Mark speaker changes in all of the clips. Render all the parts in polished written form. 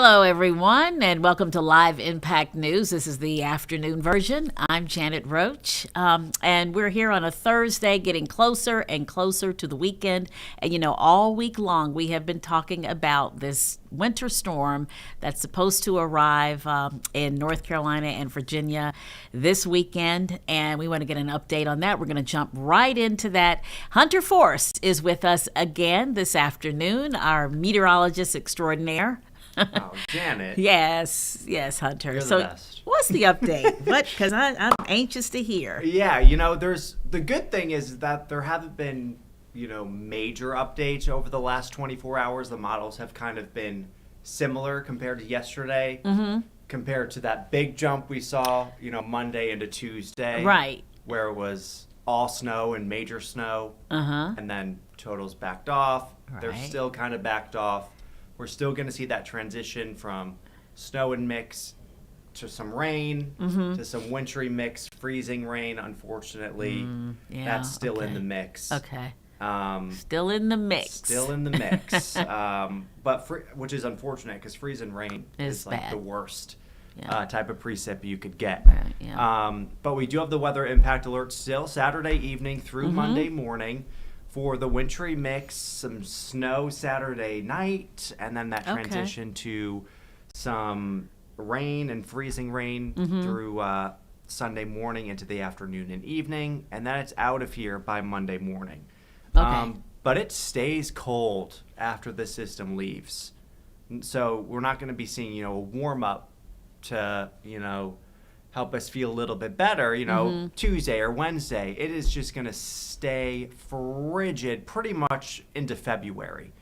Speaker 1: Hello, everyone, and welcome to Live Impact News. This is the afternoon version. I'm Janet Roach, and we're here on a Thursday getting closer and closer to the weekend. And, all week long we have been talking about this winter storm that's supposed to arrive in North Carolina and Virginia this weekend, and we want to get an update on that. We're going to jump right into that. Hunter Forrest is with us again this afternoon, our meteorologist extraordinaire.
Speaker 2: Oh, Janet.
Speaker 1: Yes, Hunter.
Speaker 2: You're the best.
Speaker 1: What's the update? Because I'm anxious to hear.
Speaker 2: Yeah, there's the good thing is that there haven't been, major updates over the last 24 hours. The models have kind of been similar compared to yesterday, compared to that big jump we saw, Monday into Tuesday.
Speaker 1: Right.
Speaker 2: Where it was all snow and major snow. And then totals backed off.
Speaker 1: Right.
Speaker 2: They're still kind of backed off. We're still going to see that transition from snow and mix to some rain, to some wintry mix, freezing rain, unfortunately. That's still in the mix.
Speaker 1: Okay. Still in the mix.
Speaker 2: Still in the mix. Which is unfortunate because freezing rain is like
Speaker 1: bad.
Speaker 2: the worst type of precip you could get.
Speaker 1: Right, yeah.
Speaker 2: But we do have the weather impact alert still Saturday evening through Monday morning. For the wintry mix, some snow Saturday night, and then that transition to some rain and freezing rain through Sunday morning into the afternoon and evening, and then it's out of here by Monday morning.
Speaker 1: Okay.
Speaker 2: But it stays cold after the system leaves. So we're not going to be seeing, a warm-up to, help us feel a little bit better, Tuesday or Wednesday. It is just going to stay frigid pretty much into February.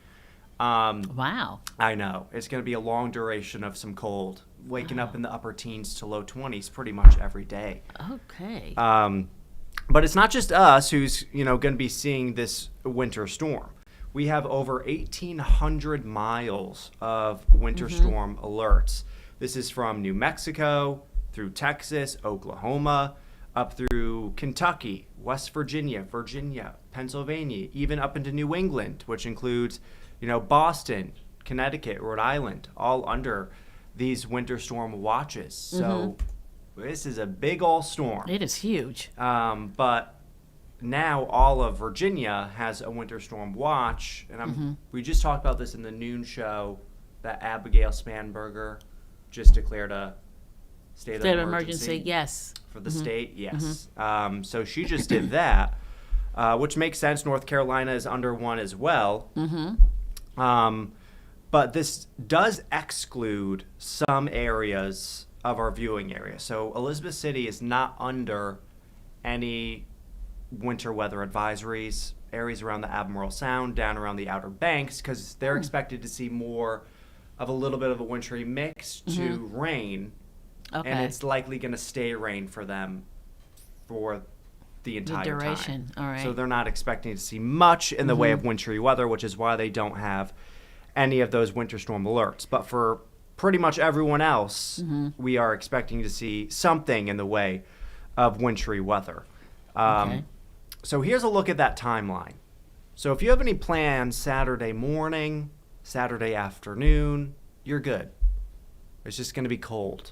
Speaker 1: Wow.
Speaker 2: I know. It's going to be a long duration of some cold, waking up in the upper teens to low 20s pretty much every day.
Speaker 1: Okay.
Speaker 2: But it's not just us who's, going to be seeing this winter storm. We have over 1,800 miles of winter storm alerts. This is from New Mexico through Texas, Oklahoma, up through Kentucky, West Virginia, Pennsylvania, even up into New England, which includes, Boston, Connecticut, Rhode Island, all under these winter storm watches. So this is a big old storm.
Speaker 1: It is huge.
Speaker 2: But now all of Virginia has a winter storm watch, and we just talked about this in the noon show that Abigail Spanberger just declared a state of emergency.
Speaker 1: Yes.
Speaker 2: For the state, yes. So she just did that, which makes sense. North Carolina is under one as well. But this does exclude some areas of our viewing area. So Elizabeth City is not under any winter weather advisories. Areas around the Admiral Sound, down around the Outer Banks, because they're expected to see more of a little bit of a wintry mix to rain. Okay. And it's likely going to stay rain for them for the entire
Speaker 1: duration.
Speaker 2: Time.
Speaker 1: All right.
Speaker 2: So they're not expecting to see much in the way of wintry weather, which is why they don't have any of those winter storm alerts. But for pretty much everyone else, we are expecting to see something in the way of wintry weather. So here's a look at that timeline. So if you have any plans Saturday morning, Saturday afternoon, you're good. It's just going to be cold.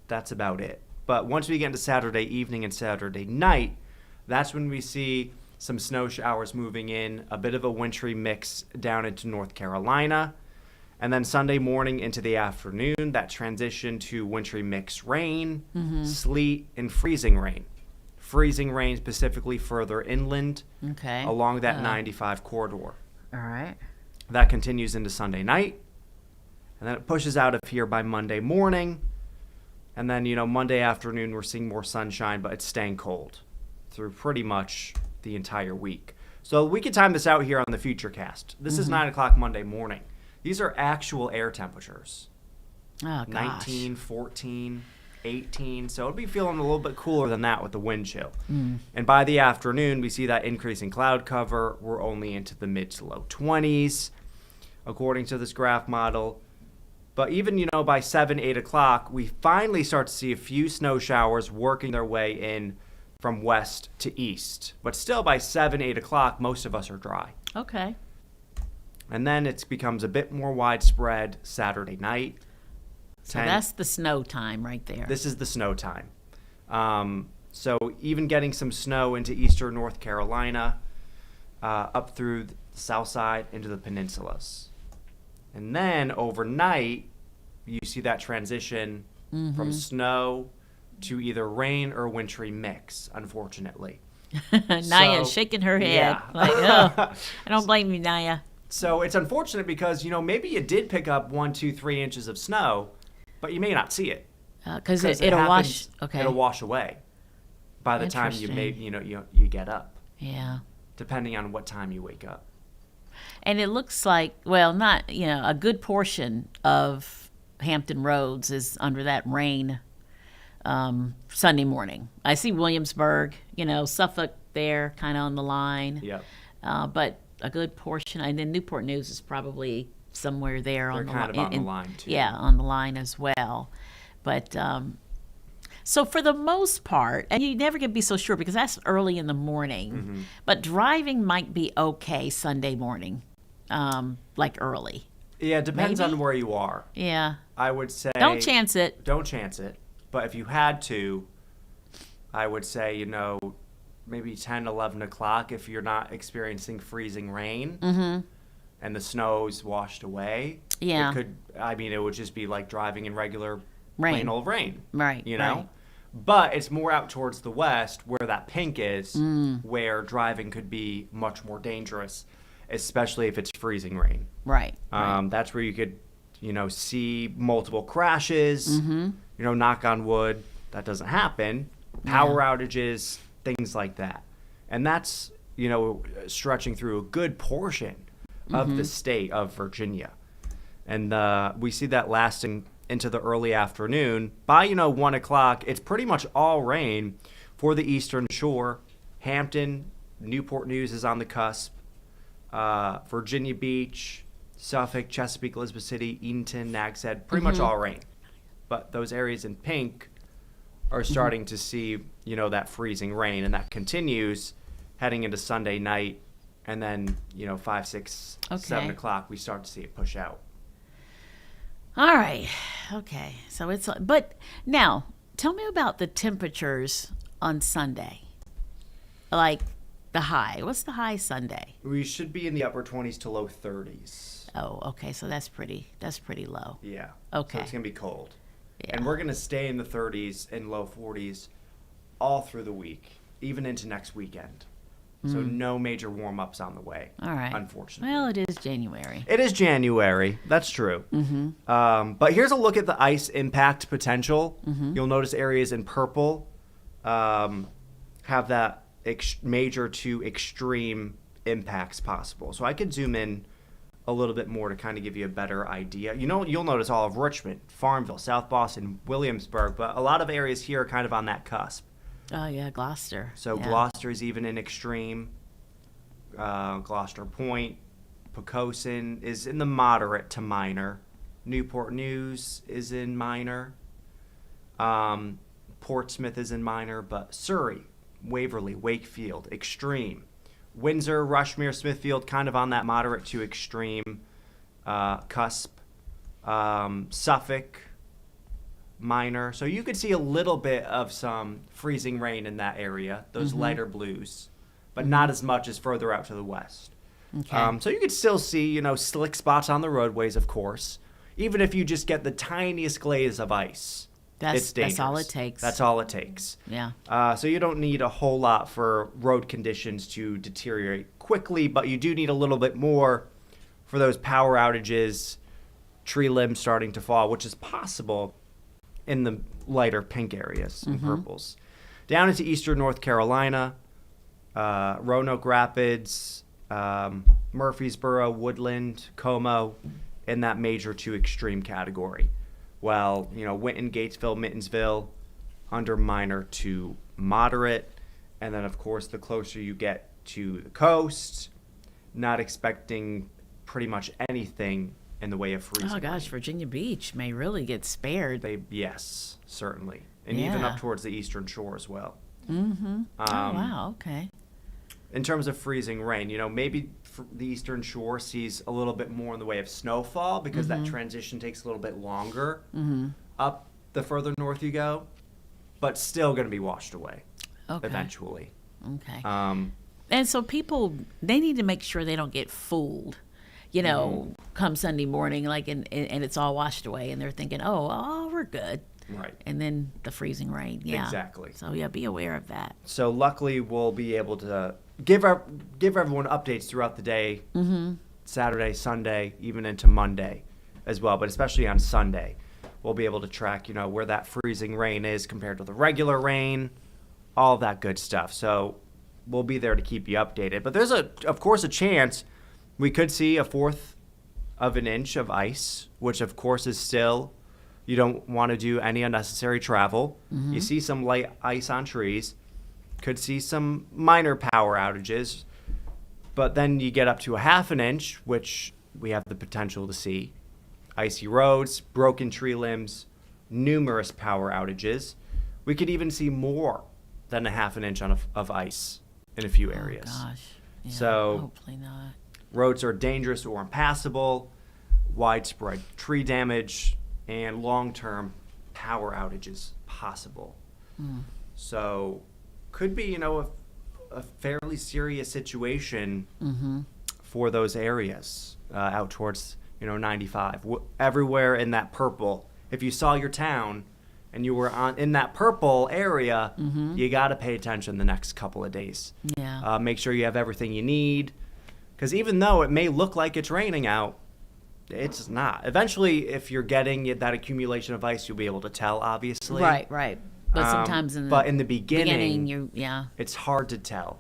Speaker 2: That's about it. But once we get into Saturday evening and Saturday night, that's when we see some snow showers moving in, a bit of a wintry mix down into North Carolina. And then Sunday morning into the afternoon, that transition to wintry mix rain, sleet, and freezing rain. Freezing rain specifically further inland along that 95 corridor.
Speaker 1: All right.
Speaker 2: That continues into Sunday night. And then it pushes out of here by Monday morning. And then, Monday afternoon, we're seeing more sunshine, but it's staying cold through pretty much the entire week. So we can time this out here on the Futurecast. This is 9 o'clock Monday morning. These are actual air temperatures.
Speaker 1: Oh, gosh.
Speaker 2: 19, 14, 18. So it'll be feeling a little bit cooler than that with the wind chill. And by the afternoon, we see that increase in cloud cover. We're only into the mid to low 20s, according to this graph model. But even, by 7, 8 o'clock, we finally start to see a few snow showers working their way in from west to east. But still by 7, 8 o'clock, most of us are dry.
Speaker 1: Okay.
Speaker 2: And then it becomes a bit more widespread Saturday night.
Speaker 1: So that's the snow time right there.
Speaker 2: This is the snow time. So even getting some snow into eastern North Carolina, up through the south side into the peninsulas. And then overnight, you see that transition from snow to either rain or wintry mix, unfortunately.
Speaker 1: Naya's shaking her head.
Speaker 2: Yeah.
Speaker 1: Like, oh, I don't blame you, Naya.
Speaker 2: So it's unfortunate because, maybe you did pick up 1, 2, 3 inches of snow, but you may not see it.
Speaker 1: Because it'll wash. Okay.
Speaker 2: It'll wash away by the time you get up.
Speaker 1: Yeah.
Speaker 2: Depending on what time you wake up.
Speaker 1: And it looks like, well, not, a good portion of Hampton Roads is under that rain Sunday morning. I see Williamsburg, Suffolk there, kind of on the line.
Speaker 2: Yep.
Speaker 1: But a good portion, and then Newport News is probably somewhere there.
Speaker 2: They're kind of on the line, too.
Speaker 1: Yeah, on the line as well. But so for the most part, and you never can be so sure because that's early in the morning, but driving might be okay Sunday morning, like early.
Speaker 2: Yeah, it depends
Speaker 1: Maybe?
Speaker 2: on where you are.
Speaker 1: Yeah.
Speaker 2: I would say...
Speaker 1: Don't chance it.
Speaker 2: Don't chance it. But if you had to, I would say, maybe 10, 11 o'clock if you're not experiencing freezing rain and the snow's washed away.
Speaker 1: Yeah.
Speaker 2: It would just be like driving in regular
Speaker 1: Rain.
Speaker 2: plain old rain.
Speaker 1: Right. Right.
Speaker 2: But it's more out towards the west where that pink is, where driving could be much more dangerous, especially if it's freezing rain.
Speaker 1: Right.
Speaker 2: That's where you could, see multiple crashes, knock on wood, that doesn't happen, power outages, things like that. And that's, stretching through a good portion of the state of Virginia. And we see that lasting into the early afternoon. By, 1 o'clock, it's pretty much all rain for the eastern shore. Hampton, Newport News is on the cusp. Virginia Beach, Suffolk, Chesapeake, Elizabeth City, Eatonton, Nags Head, pretty much all rain. But those areas in pink are starting to see, that freezing rain, and that continues heading into Sunday night. And then, 5, 6, 7 o'clock, we start to see it push out.
Speaker 1: All right. Okay. So but now tell me about the temperatures on Sunday. Like the high. What's the high Sunday?
Speaker 2: We should be in the upper 20s to low 30s.
Speaker 1: Oh, okay. So that's pretty low.
Speaker 2: Yeah.
Speaker 1: Okay.
Speaker 2: So it's going to be cold.
Speaker 1: Yeah.
Speaker 2: And we're going to stay in the 30s and low 40s all through the week, even into next weekend. So no major warm-ups on the way.
Speaker 1: All right.
Speaker 2: Unfortunately.
Speaker 1: Well, it is January.
Speaker 2: It is January. That's true. But here's a look at the ice impact potential. You'll notice areas in purple have that major to extreme impacts possible. So I could zoom in a little bit more to kind of give you a better idea. You'll notice all of Richmond, Farmville, South Boston, Williamsburg, but a lot of areas here are kind of on that cusp.
Speaker 1: Oh, yeah, Gloucester.
Speaker 2: So
Speaker 1: yeah.
Speaker 2: Gloucester is even in extreme. Gloucester Point, Poquoson is in the moderate to minor. Newport News is in minor. Portsmouth is in minor, but Surrey, Waverly, Wakefield, extreme. Windsor, Rushmere, Smithfield, kind of on that moderate to extreme cusp. Suffolk, minor. So you could see a little bit of some freezing rain in that area, those lighter blues, but not as much as further out to the west.
Speaker 1: Okay.
Speaker 2: So you could still see, slick spots on the roadways, of course. Even if you just get the tiniest glaze of ice, it's dangerous.
Speaker 1: That's all it takes.
Speaker 2: That's all it takes.
Speaker 1: Yeah.
Speaker 2: So you don't need a whole lot for road conditions to deteriorate quickly, but you do need a little bit more for those power outages, tree limbs starting to fall, which is possible in the lighter pink areas and purples. Down into eastern North Carolina, Roanoke Rapids, Murfreesboro, Woodland, Como, in that major to extreme category. While, Winton, Gatesville, Mittensville, under minor to moderate. And then, of course, the closer you get to the coast, not expecting pretty much anything in the way of freezing.
Speaker 1: Oh, gosh, Virginia Beach may really get spared.
Speaker 2: Yes, certainly. And even up towards the eastern shore as well.
Speaker 1: Oh, wow, okay.
Speaker 2: in terms of freezing rain, maybe the Eastern Shore sees a little bit more in the way of snowfall because that transition takes a little bit longer up the further north you go, but still going to be washed away eventually.
Speaker 1: Okay. And so people, they need to make sure they don't get fooled, come Sunday morning, and it's all washed away, and they're thinking, oh, we're good.
Speaker 2: Right.
Speaker 1: And then the freezing rain. Yeah.
Speaker 2: Exactly.
Speaker 1: So, be aware of that.
Speaker 2: So luckily, we'll be able to give everyone updates throughout the day, Saturday, Sunday, even into Monday as well, but especially on Sunday. We'll be able to track, where that freezing rain is compared to the regular rain, all that good stuff. So we'll be there to keep you updated. But there's, of course, a chance we could see a 1/4 of an inch of ice, which, of course, is still, you don't want to do any unnecessary travel. You see some light ice on trees. Could see some minor power outages. But then you get up to a 1/2 an inch, which we have the potential to see. Icy roads, broken tree limbs, numerous power outages. We could even see more than a 1/2 an inch of ice in a few areas.
Speaker 1: Oh, gosh. Yeah,
Speaker 2: so
Speaker 1: hopefully not.
Speaker 2: Roads are dangerous or impassable, widespread tree damage, and long-term power outages possible. So could be, a fairly serious situation for those areas out towards, 95. Everywhere in that purple. If you saw your town and you were in that purple area, you got to pay attention the next couple of days.
Speaker 1: Yeah.
Speaker 2: Make sure you have everything you need. Because even though it may look like it's raining out, it's not. Eventually, if you're getting that accumulation of ice, you'll be able to tell, obviously.
Speaker 1: Right. But sometimes in
Speaker 2: the beginning,
Speaker 1: yeah.
Speaker 2: It's hard to tell,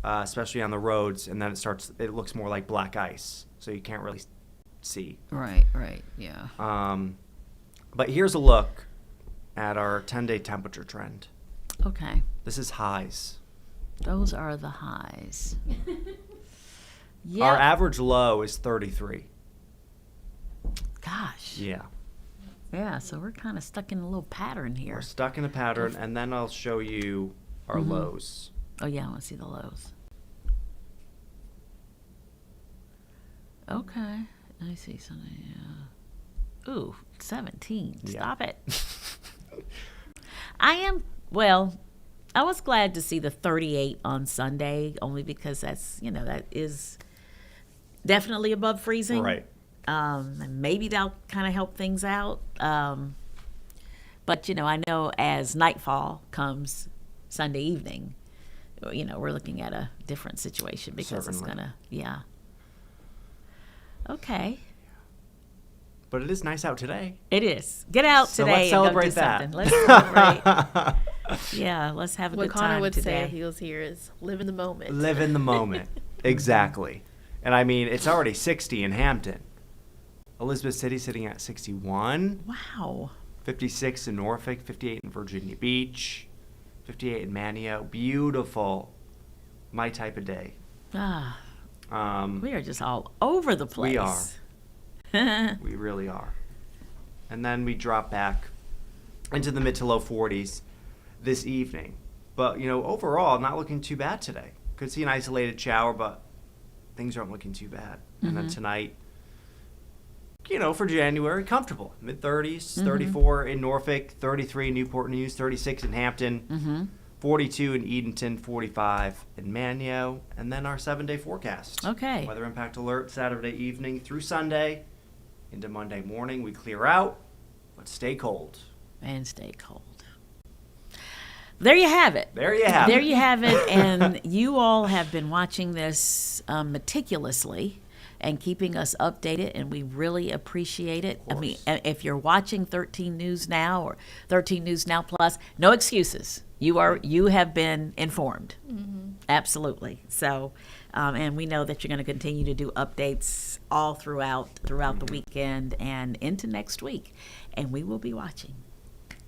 Speaker 2: especially on the roads, and then it looks more like black ice, so you can't really see.
Speaker 1: Right, yeah.
Speaker 2: But here's a look at our 10-day temperature trend.
Speaker 1: Okay.
Speaker 2: This is highs.
Speaker 1: Those are the highs. Yep.
Speaker 2: Our average low is 33.
Speaker 1: Gosh.
Speaker 2: Yeah.
Speaker 1: Yeah, so we're kind of stuck in a little pattern here.
Speaker 2: We're stuck in a pattern, and then I'll show you our lows.
Speaker 1: Oh, yeah, I want to see the lows. Okay. I see something, yeah. Ooh, 17.
Speaker 2: Yeah.
Speaker 1: Stop it. I was glad to see the 38 on Sunday, only because that's, that is definitely above freezing.
Speaker 2: Right.
Speaker 1: And maybe that'll kind of help things out. But, I know as nightfall comes Sunday evening, we're looking at a different situation because it's going to, yeah. Okay.
Speaker 2: But it is nice out today.
Speaker 1: It is. Get out
Speaker 2: So
Speaker 1: today
Speaker 2: let's celebrate
Speaker 1: and go do
Speaker 2: that.
Speaker 1: something. Let's celebrate. Yeah, let's have a
Speaker 3: What
Speaker 1: good
Speaker 3: Connor
Speaker 1: time
Speaker 3: would say
Speaker 1: today.
Speaker 3: if he was here is live in the moment.
Speaker 2: Live in the moment. Exactly. And I mean, it's already 60 in Hampton. Elizabeth City sitting at 61.
Speaker 1: Wow.
Speaker 2: 56 in Norfolk, 58 in Virginia Beach, 58 in Manio. Beautiful. My type of day.
Speaker 1: Ah,
Speaker 2: Um,
Speaker 1: we are just all over the place.
Speaker 2: We are. We really are. And then we drop back into the mid to low 40s this evening. But, overall, not looking too bad today. Could see an isolated shower, but things aren't looking too bad. And then tonight, for January, comfortable. Mid-30s, 34 in Norfolk, 33 in Newport News, 36 in Hampton, 42 in Edenton, 45 in Manio, and then our 7-day forecast.
Speaker 1: Okay.
Speaker 2: Weather impact alert Saturday evening through Sunday. Into Monday morning, we clear out, but stay cold.
Speaker 1: And stay cold. There you have it.
Speaker 2: There you have it.
Speaker 1: There you have it. And you all have been watching this meticulously and keeping us updated, and we really appreciate it. I mean, if you're watching 13 News Now or 13 News Now Plus, no excuses. You have been informed. Absolutely. So, and we know that you're going to continue to do updates all throughout the weekend and into next week, and we will be watching.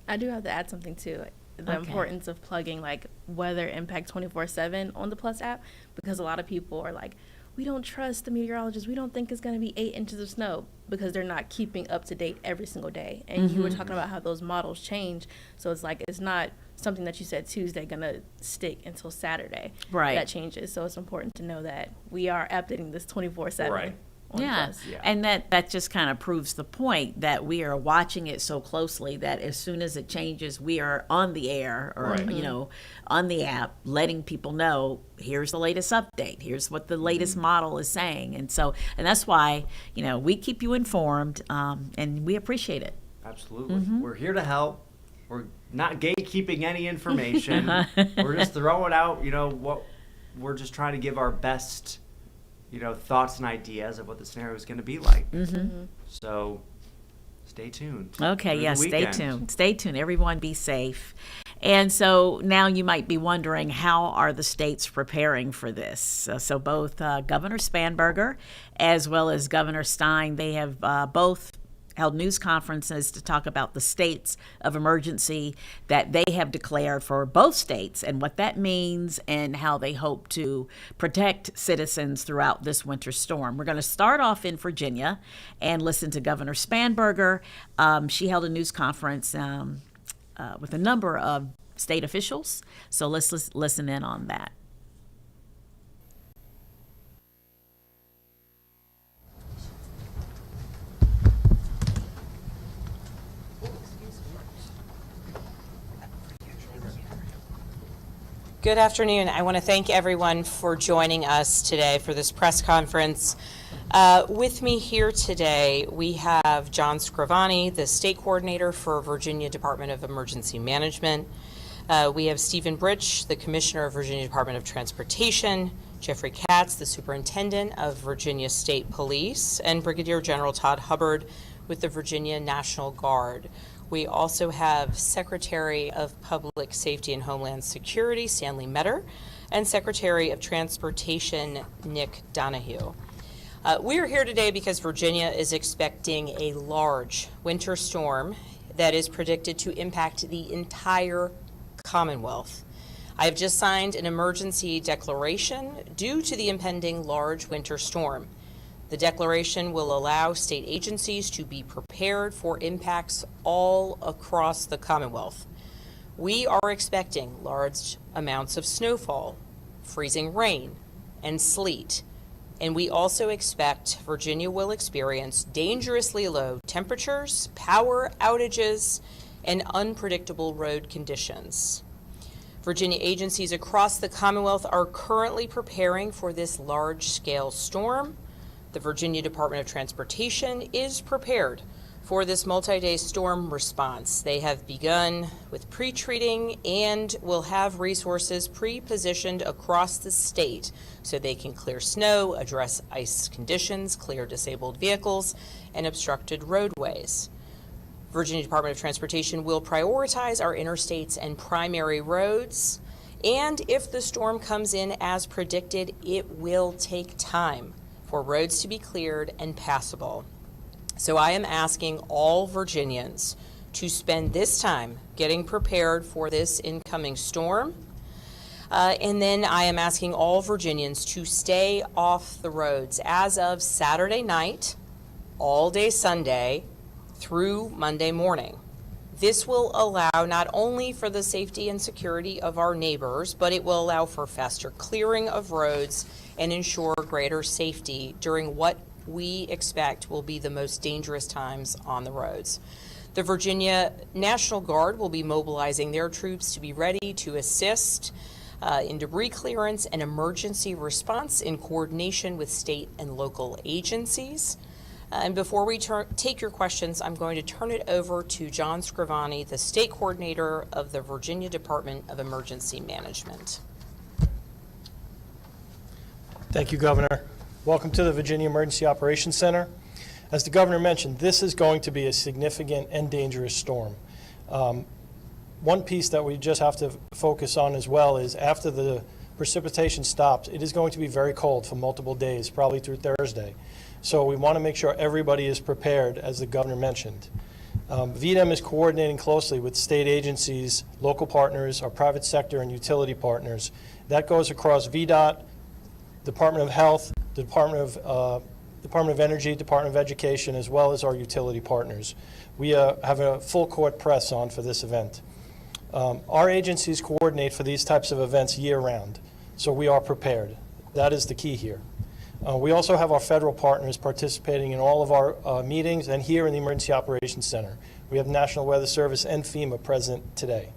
Speaker 3: I do have to add something too. The importance of plugging like weather impact 24/7 on the Plus app, because a lot of people are like, we don't trust the meteorologists. We don't think it's going to be 8 inches of snow, because they're not keeping up to date every single day. And you were talking about how those models change. So it's like, it's not something that you said Tuesday going to stick until Saturday.
Speaker 1: Right.
Speaker 3: That changes. So it's important to know that we are updating this 24/7.
Speaker 2: Right.
Speaker 1: Yeah.
Speaker 3: Plus.
Speaker 2: Yeah.
Speaker 1: And that just kind of proves the point that we are watching it so closely that as soon as it changes, we are on the air or,
Speaker 2: Right.
Speaker 1: On the app, letting people know, here's the latest update. Here's what the latest model is saying. And that's why, we keep you informed, and we appreciate it.
Speaker 2: Absolutely. We're here to help. We're not gatekeeping any information. We're just throwing out, what we're just trying to give our best, thoughts and ideas of what the scenario is going to be like. So stay tuned.
Speaker 1: Okay,
Speaker 2: through the
Speaker 1: yeah, stay
Speaker 2: weekend.
Speaker 1: tuned. Stay tuned. Everyone be safe. And so now you might be wondering, how are the states preparing for this? So both Governor Spanberger as well as Governor Stein, they have both held news conferences to talk about the states of emergency that they have declared for both states and what that means and how they hope to protect citizens throughout this winter storm. We're going to start off in Virginia and listen to Governor Spanberger. She held a news conference with a number of state officials. So let's listen in on that.
Speaker 4: Good afternoon. I want to thank everyone for joining us today for this press conference. With me here today, we have John Scrivani, the State Coordinator for Virginia Department of Emergency Management. We have Stephen Britch, the Commissioner of Virginia Department of Transportation, Jeffrey Katz, the Superintendent of Virginia State Police, and Brigadier General Todd Hubbard with the Virginia National Guard. We also have Secretary of Public Safety and Homeland Security, Stanley Metter, and Secretary of Transportation, Nick Donahue. We are here today because Virginia is expecting a large winter storm that is predicted to impact the entire Commonwealth. I have just signed an emergency declaration due to the impending large winter storm. The declaration will allow state agencies to be prepared for impacts all across the Commonwealth. We are expecting large amounts of snowfall, freezing rain, and sleet. And we also expect Virginia will experience dangerously low temperatures, power outages, and unpredictable road conditions. Virginia agencies across the Commonwealth are currently preparing for this large-scale storm. The Virginia Department of Transportation is prepared for this multi-day storm response. They have begun with pre-treating and will have resources pre-positioned across the state so they can clear snow, address ice conditions, clear disabled vehicles, and obstructed roadways. Virginia Department of Transportation will prioritize our interstates and primary roads, and if the storm comes in as predicted, it will take time for roads to be cleared and passable. So I am asking all Virginians to spend this time getting prepared for this incoming storm. And then I am asking all Virginians to stay off the roads as of Saturday night, all day Sunday, through Monday morning. This will allow not only for the safety and security of our neighbors, but it will allow for faster clearing of roads and ensure greater safety during what we expect will be the most dangerous times on the roads. The Virginia National Guard will be mobilizing their troops to be ready to assist in debris clearance and emergency response in coordination with state and local agencies. And before we take your questions, I'm going to turn it over to John Scrivani, the State Coordinator of the Virginia Department of Emergency Management.
Speaker 5: Thank you, Governor. Welcome to the Virginia Emergency Operations Center. As the Governor mentioned, this is going to be a significant and dangerous storm. One piece that we just have to focus on as well is after the precipitation stops, it is going to be very cold for multiple days, probably through Thursday. So we want to make sure everybody is prepared, as the Governor mentioned. VDEM is coordinating closely with state agencies, local partners, our private sector, and utility partners. That goes across VDOT, Department of Health, the Department of Energy, Department of Education, as well as our utility partners. We have a full court press on for this event. Our agencies coordinate for these types of events year-round, so we are prepared. That is the key here. We also have our federal partners participating in all of our meetings and here in the Emergency Operations Center. We have National Weather Service and FEMA present today.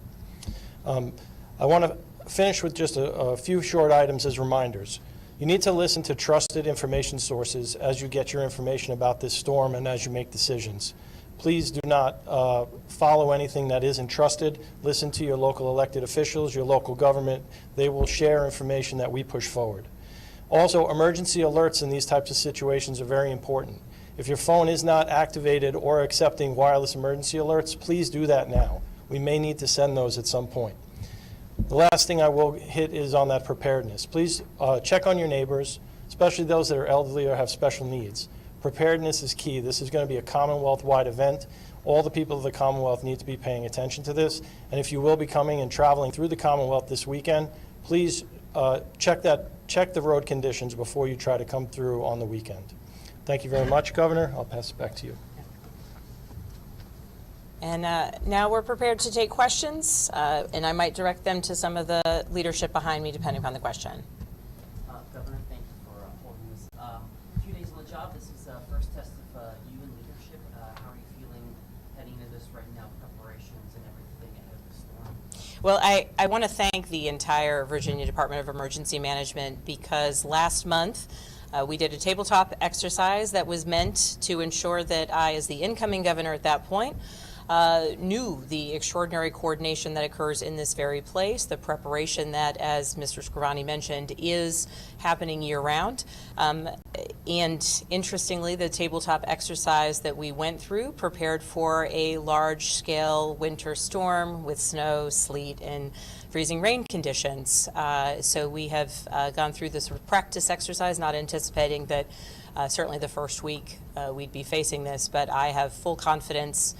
Speaker 5: I want to finish with just a few short items as reminders. You need to listen to trusted information sources as you get your information about this storm and as you make decisions. Please do not follow anything that isn't trusted. Listen to your local elected officials, your local government. They will share information that we push forward. Also, emergency alerts in these types of situations are very important. If your phone is not activated or accepting wireless emergency alerts, please do that now. We may need to send those at some point. The last thing I will hit is on that preparedness. Please check on your neighbors, especially those that are elderly or have special needs. Preparedness is key. This is going to be a Commonwealth-wide event. All the people of the Commonwealth need to be paying attention to this. And if you will be coming and traveling through the Commonwealth this weekend, please check the road conditions before you try to come through on the weekend. Thank you very much, Governor. I'll pass it back to you.
Speaker 4: And now we're prepared to take questions, and I might direct them to some of the leadership behind me, depending upon the question.
Speaker 6: Governor, thank you for holding this. A few days on the job, this is the first test of you in leadership. How are you feeling heading into this right now, preparations and everything ahead of the storm?
Speaker 4: Well, I want to thank the entire Virginia Department of Emergency Management because last month we did a tabletop exercise that was meant to ensure that I, as the incoming governor at that point, knew the extraordinary coordination that occurs in this very place, the preparation that, as Mr. Scrivani mentioned, is happening year-round. And interestingly, the tabletop exercise that we went through prepared for a large-scale winter storm with snow, sleet, and freezing rain conditions. So we have gone through this practice exercise, not anticipating that certainly the first week we'd be facing this, but I have full confidence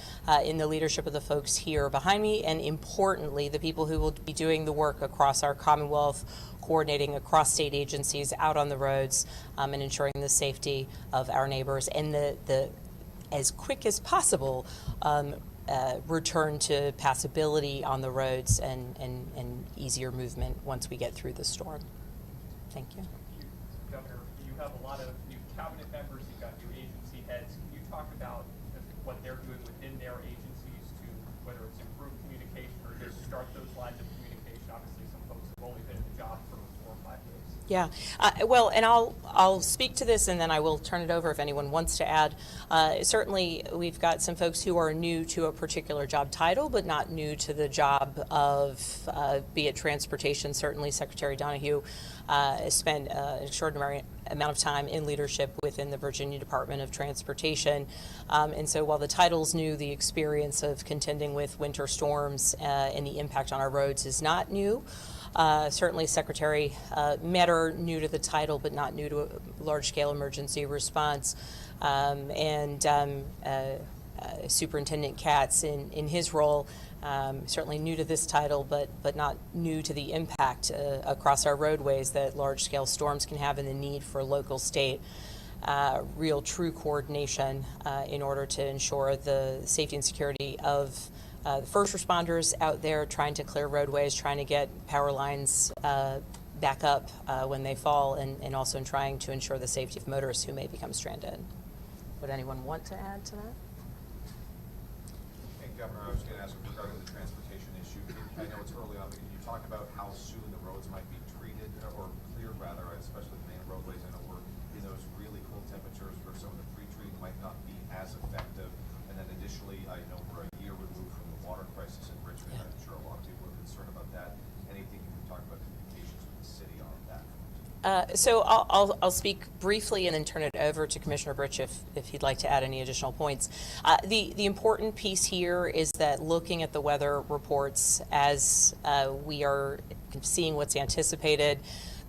Speaker 4: in the leadership of the folks here behind me, and importantly, the people who will be doing the work across our Commonwealth, coordinating across state agencies out on the roads, and ensuring the safety of our neighbors and the as quick as possible return to passability on the roads and easier movement once we get through the storm. Thank you.
Speaker 7: Governor, you have a lot of new cabinet members, you've got new agency heads. Can you talk about what they're doing within their agencies to, whether it's improve communication or just start those lines of communication? Obviously, some folks have only been in the job for 4 or 5 days.
Speaker 4: Yeah, well, and I'll speak to this, and then I will turn it over if anyone wants to add. Certainly, we've got some folks who are new to a particular job title, but not new to the job of, be it transportation. Certainly, Secretary Donahue spent an extraordinary amount of time in leadership within the Virginia Department of Transportation. And so while the title's new, the experience of contending with winter storms and the impact on our roads is not new. Certainly Secretary Metter, new to the title, but not new to a large-scale emergency response. Superintendent Katz in his role, certainly new to this title, but not new to the impact across our roadways that large-scale storms can have and the need for local, state, real, true coordination in order to ensure the safety and security of the first responders out there trying to clear roadways, trying to get power lines back up when they fall, and also in trying to ensure the safety of motorists who may become stranded. Would anyone want to add to that?
Speaker 8: Hey, Governor, I was going to ask regarding the transportation issue. I know it's early on, but can you talk about how soon the roads might be treated or cleared, rather, especially the main roadways? I know we're in those really cold temperatures where some of the pre-treating might not be as effective. And then additionally, I know we're a year removed from the water crisis in Richmond. I'm sure a lot of people are concerned about that. Anything you can talk about communications with the city on that?
Speaker 4: So I'll speak briefly and then turn it over to Commissioner Britch if he'd like to add any additional points. The important piece here is that looking at the weather reports as we are seeing what's anticipated,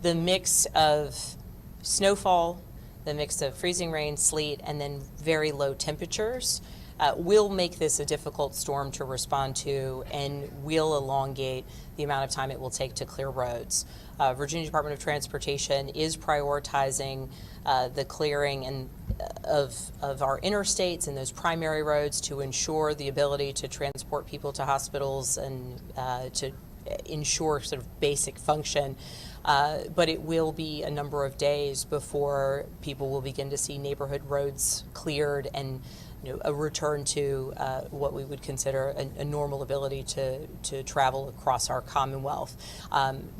Speaker 4: the mix of snowfall, the mix of freezing rain, sleet, and then very low temperatures will make this a difficult storm to respond to and will elongate the amount of time it will take to clear roads. Virginia Department of Transportation is prioritizing the clearing of our interstates and those primary roads to ensure the ability to transport people to hospitals and to ensure sort of basic function. But it will be a number of days before people will begin to see neighborhood roads cleared and a return to what we would consider a normal ability to travel across our Commonwealth.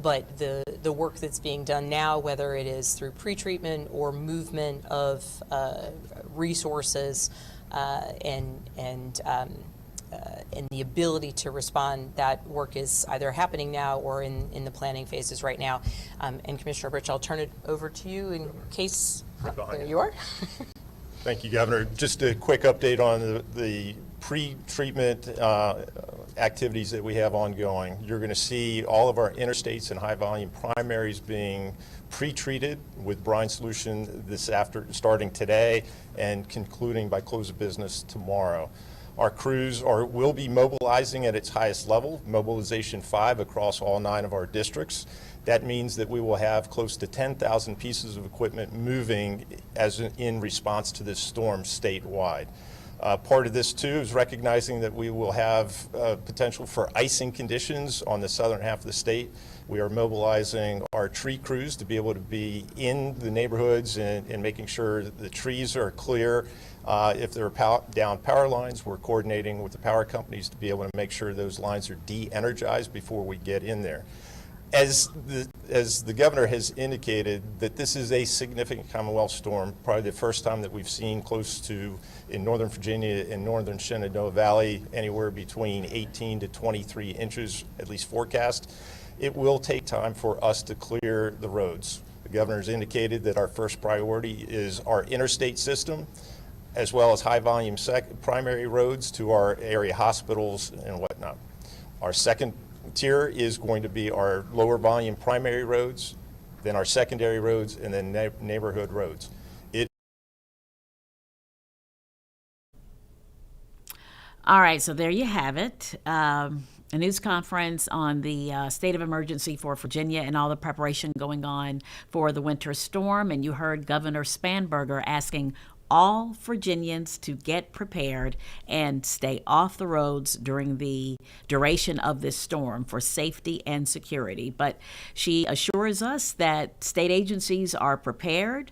Speaker 4: But the work that's being done now, whether it is through pretreatment or movement of resources and the ability to respond, that work is either happening now or in the planning phases right now. And Commissioner Rich, I'll turn it over to you in case, there you are.
Speaker 9: Thank you, Governor. Just a quick update on the pre-treatment activities that we have ongoing. You're going to see all of our interstates and high-volume primaries being pre-treated with brine solution starting today and concluding by close of business tomorrow. Our crews will be mobilizing at its highest level, Mobilization 5, across all 9 of our districts. That means that we will have close to 10,000 pieces of equipment moving in response to this storm statewide. Part of this, too, is recognizing that we will have potential for icing conditions on the southern half of the state. We are mobilizing our tree crews to be able to be in the neighborhoods and making sure that the trees are clear. If there are down power lines, we're coordinating with the power companies to be able to make sure those lines are de-energized before we get in there. As the governor has indicated, that this is a significant Commonwealth storm, probably the first time that we've seen close to, in Northern Virginia and Northern Shenandoah Valley, anywhere between 18 to 23 inches, at least forecast. It will take time for us to clear the roads. The governor's indicated that our first priority is our interstate system, as well as high-volume primary roads to our area hospitals and whatnot. Our second tier is going to be our lower volume primary roads, then our secondary roads, and then neighborhood roads.
Speaker 1: All right, so there you have it. A news conference on the state of emergency for Virginia and all the preparation going on for the winter storm. And you heard Governor Spanberger asking all Virginians to get prepared and stay off the roads during the duration of this storm for safety and security. But she assures us that state agencies are prepared,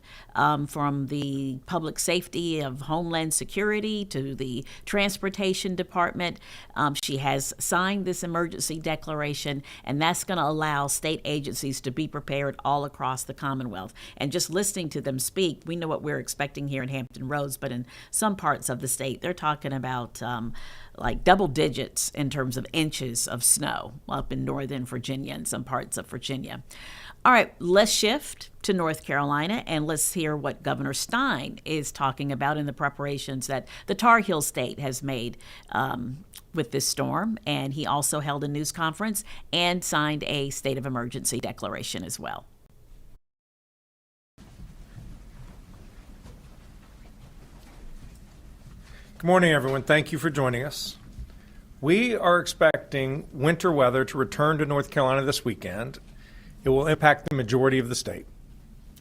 Speaker 1: from the public safety of Homeland Security to the Transportation Department. She has signed this emergency declaration, and that's going to allow state agencies to be prepared all across the Commonwealth. And just listening to them speak, we know what we're expecting here in Hampton Roads, but in some parts of the state, they're talking about like double digits in terms of inches of snow up in Northern Virginia and some parts of Virginia. All right, let's shift to North Carolina and let's hear what Governor Stein is talking about in the preparations that the Tar Heel State has made with this storm. And he also held a news conference and signed a state of emergency declaration as well.
Speaker 10: Good morning, everyone. Thank you for joining us. We are expecting winter weather to return to North Carolina this weekend. It will impact the majority of the state.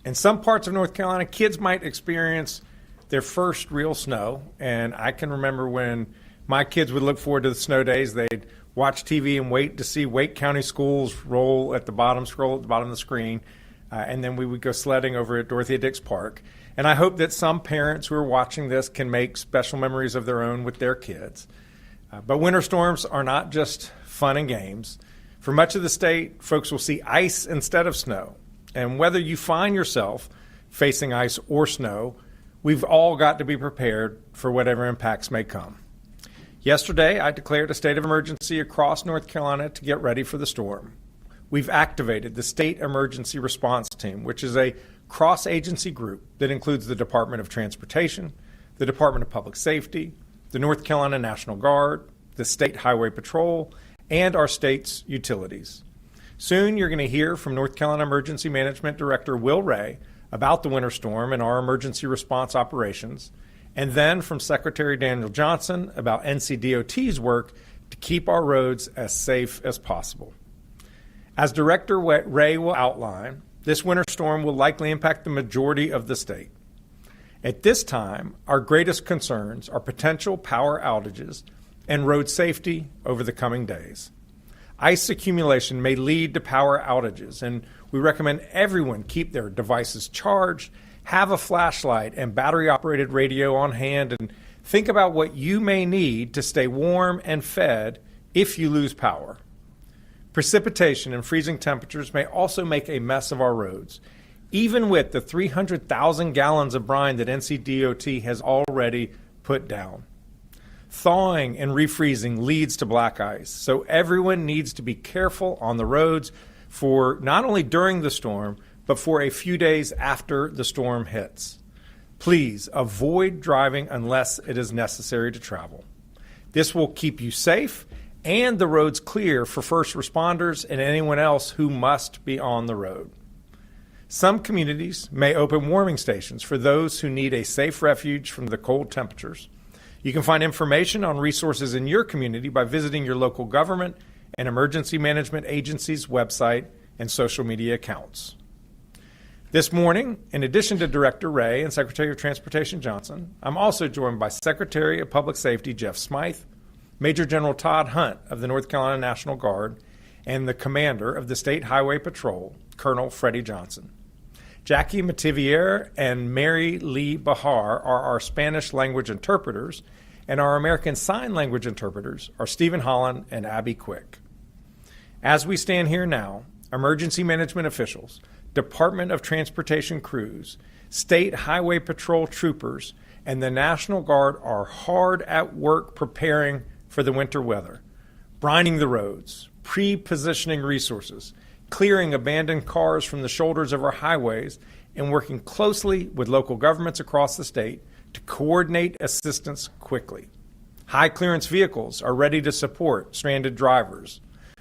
Speaker 10: In some parts of North Carolina, kids might experience their first real snow. And I can remember when my kids would look forward to the snow days, they'd watch TV and wait to see Wake County schools scroll at the bottom of the screen. And then we would go sledding over at Dorothea Dix Park. And I hope that some parents who are watching this can make special memories of their own with their kids. But winter storms are not just fun and games. For much of the state, folks will see ice instead of snow. And whether you find yourself facing ice or snow, we've all got to be prepared for whatever impacts may come. Yesterday, I declared a state of emergency across North Carolina to get ready for the storm. We've activated the State Emergency Response Team, which is a cross-agency group that includes the Department of Transportation, the Department of Public Safety, the North Carolina National Guard, the State Highway Patrol, and our state's utilities. Soon you're going to hear from North Carolina Emergency Management Director Will Ray about the winter storm and our emergency response operations, and then from Secretary Daniel Johnson about NCDOT's work to keep our roads as safe as possible. As Director Ray will outline, this winter storm will likely impact the majority of the state. At this time, our greatest concerns are potential power outages and road safety over the coming days. Ice accumulation may lead to power outages, and we recommend everyone keep their devices charged, have a flashlight and battery-operated radio on hand, and think about what you may need to stay warm and fed if you lose power. Precipitation and freezing temperatures may also make a mess of our roads, even with the 300,000 gallons of brine that NCDOT has already put down. Thawing and refreezing leads to black ice, so everyone needs to be careful on the roads for not only during the storm, but for a few days after the storm hits. Please avoid driving unless it is necessary to travel. This will keep you safe and the roads clear for first responders and anyone else who must be on the road. Some communities may open warming stations for those who need a safe refuge from the cold temperatures. You can find information on resources in your community by visiting your local government and emergency management agency's website and social media accounts. This morning, in addition to Director Ray and Secretary of Transportation Johnson, I'm also joined by Secretary of Public Safety Jeff Smythe, Major General Todd Hunt of the North Carolina National Guard, and the Commander of the State Highway Patrol, Colonel Freddie Johnson. Jackie Mativier and Mary Lee Bahar are our Spanish language interpreters, and our American Sign Language interpreters are Stephen Holland and Abby Quick. As we stand here now, emergency management officials, Department of Transportation crews, State Highway Patrol troopers, and the National Guard are hard at work preparing for the winter weather, brining the roads, pre-positioning resources, clearing abandoned cars from the shoulders of our highways, and working closely with local governments across the state to coordinate assistance quickly. High clearance vehicles are ready to support stranded drivers.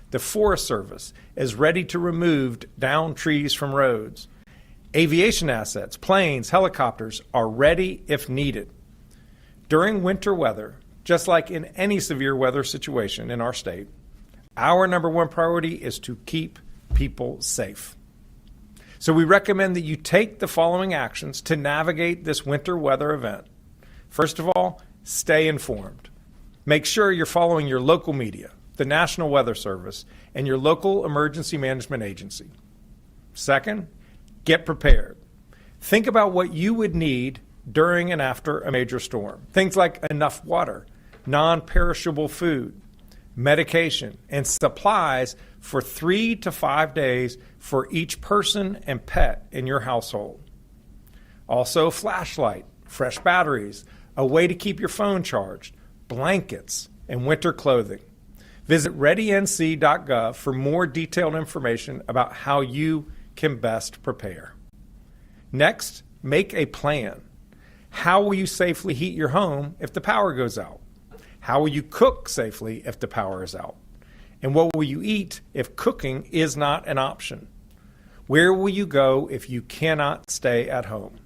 Speaker 10: The Forest Service is ready to remove downed trees from roads. Aviation assets, planes, helicopters are ready if needed. During winter weather, just like in any severe weather situation in our state, our number one priority is to keep people safe. So we recommend that you take the following actions to navigate this winter weather event. First of all, stay informed. Make sure you're following your local media, the National Weather Service, and your local emergency management agency. Second, get prepared. Think about what you would need during and after a major storm. Things like enough water, non-perishable food, medication, and supplies for 3 to 5 days for each person and pet in your household. Also, a flashlight, fresh batteries, a way to keep your phone charged, blankets, and winter clothing. Visit readync.gov for more detailed information about how you can best prepare. Next, make a plan. How will you safely heat your home if the power goes out? How will you cook safely if the power is out? And what will you eat if cooking is not an option? Where will you go if you cannot stay at home?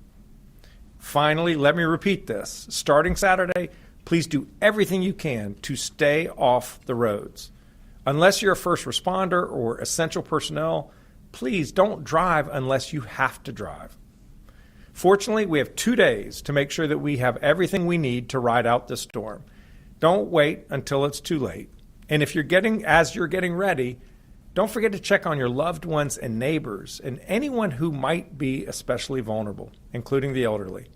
Speaker 10: Finally, let me repeat this. Starting Saturday, please do everything you can to stay off the roads. Unless you're a first responder or essential personnel, please don't drive unless you have to drive. Fortunately, we have 2 days to make sure that we have everything we need to ride out this storm. Don't wait until it's too late. And if you're getting ready, don't forget to check on your loved ones and neighbors and anyone who might be especially vulnerable, including the elderly.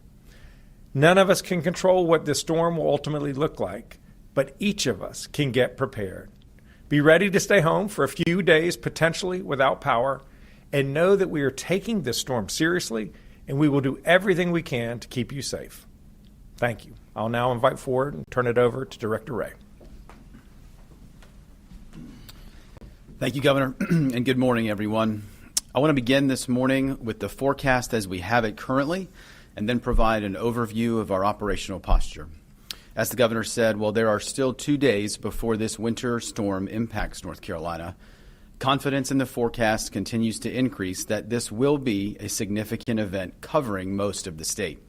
Speaker 10: None of us can control what this storm will ultimately look like, but each of us can get prepared. Be ready to stay home for a few days, potentially without power, and know that we are taking this storm seriously, and we will do everything we can to keep you safe. Thank you. I'll now invite forward and turn it over to Director Ray.
Speaker 11: Thank you, Governor, and good morning, everyone. I want to begin this morning with the forecast as we have it currently, and then provide an overview of our operational posture. As the Governor said, while there are still 2 days before this winter storm impacts North Carolina, confidence in the forecast continues to increase that this will be a significant event covering most of the state.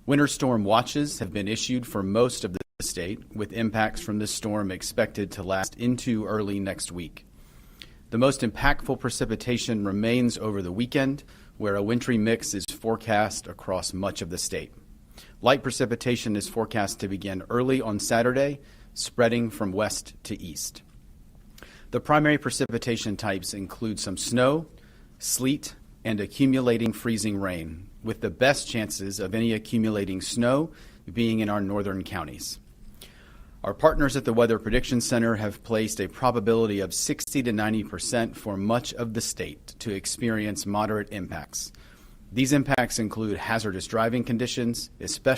Speaker 11: Winter storm watches have been issued for most of the state, with impacts from this storm expected to last into early next week. The most impactful precipitation remains over the weekend, where a wintry mix is forecast across much of the state. Light precipitation is forecast to begin early on Saturday, spreading from west to east. The primary precipitation types include some snow, sleet, and accumulating freezing rain, with the best chances of any accumulating snow being in our northern counties. Our partners at the Weather Prediction Center have placed a probability of 60 to 90% for much of the state to experience moderate impacts. These impacts include hazardous driving conditions, especially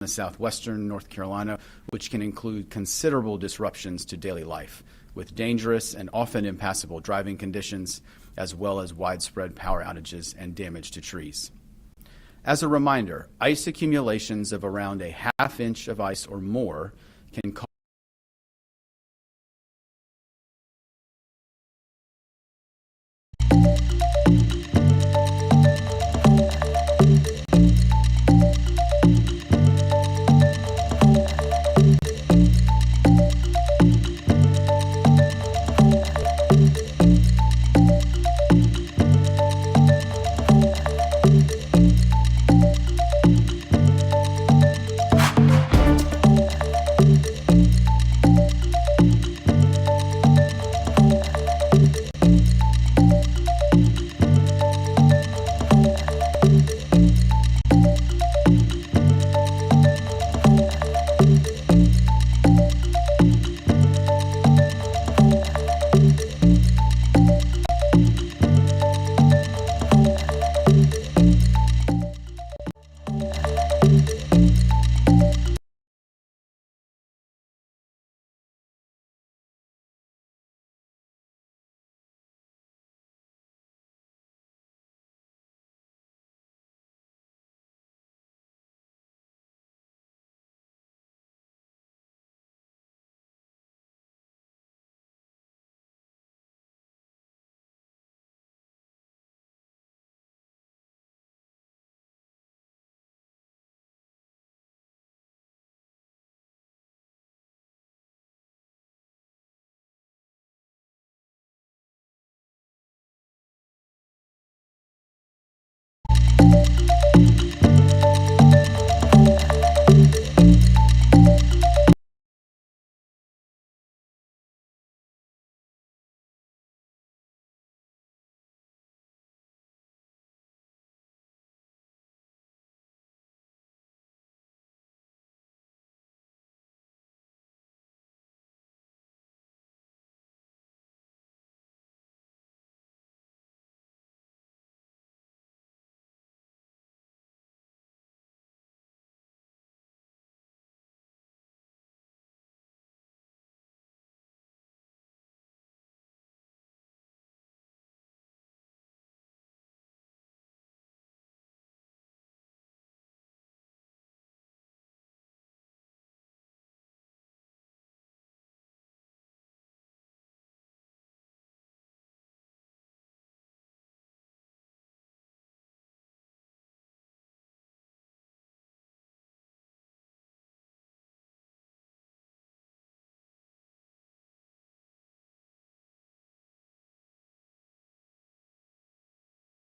Speaker 11: in southwestern North Carolina, which can include considerable disruptions to daily life, with dangerous and often impassable driving conditions, as well as widespread power outages and damage to trees. As a reminder, ice accumulations of around a half inch of ice or more can cause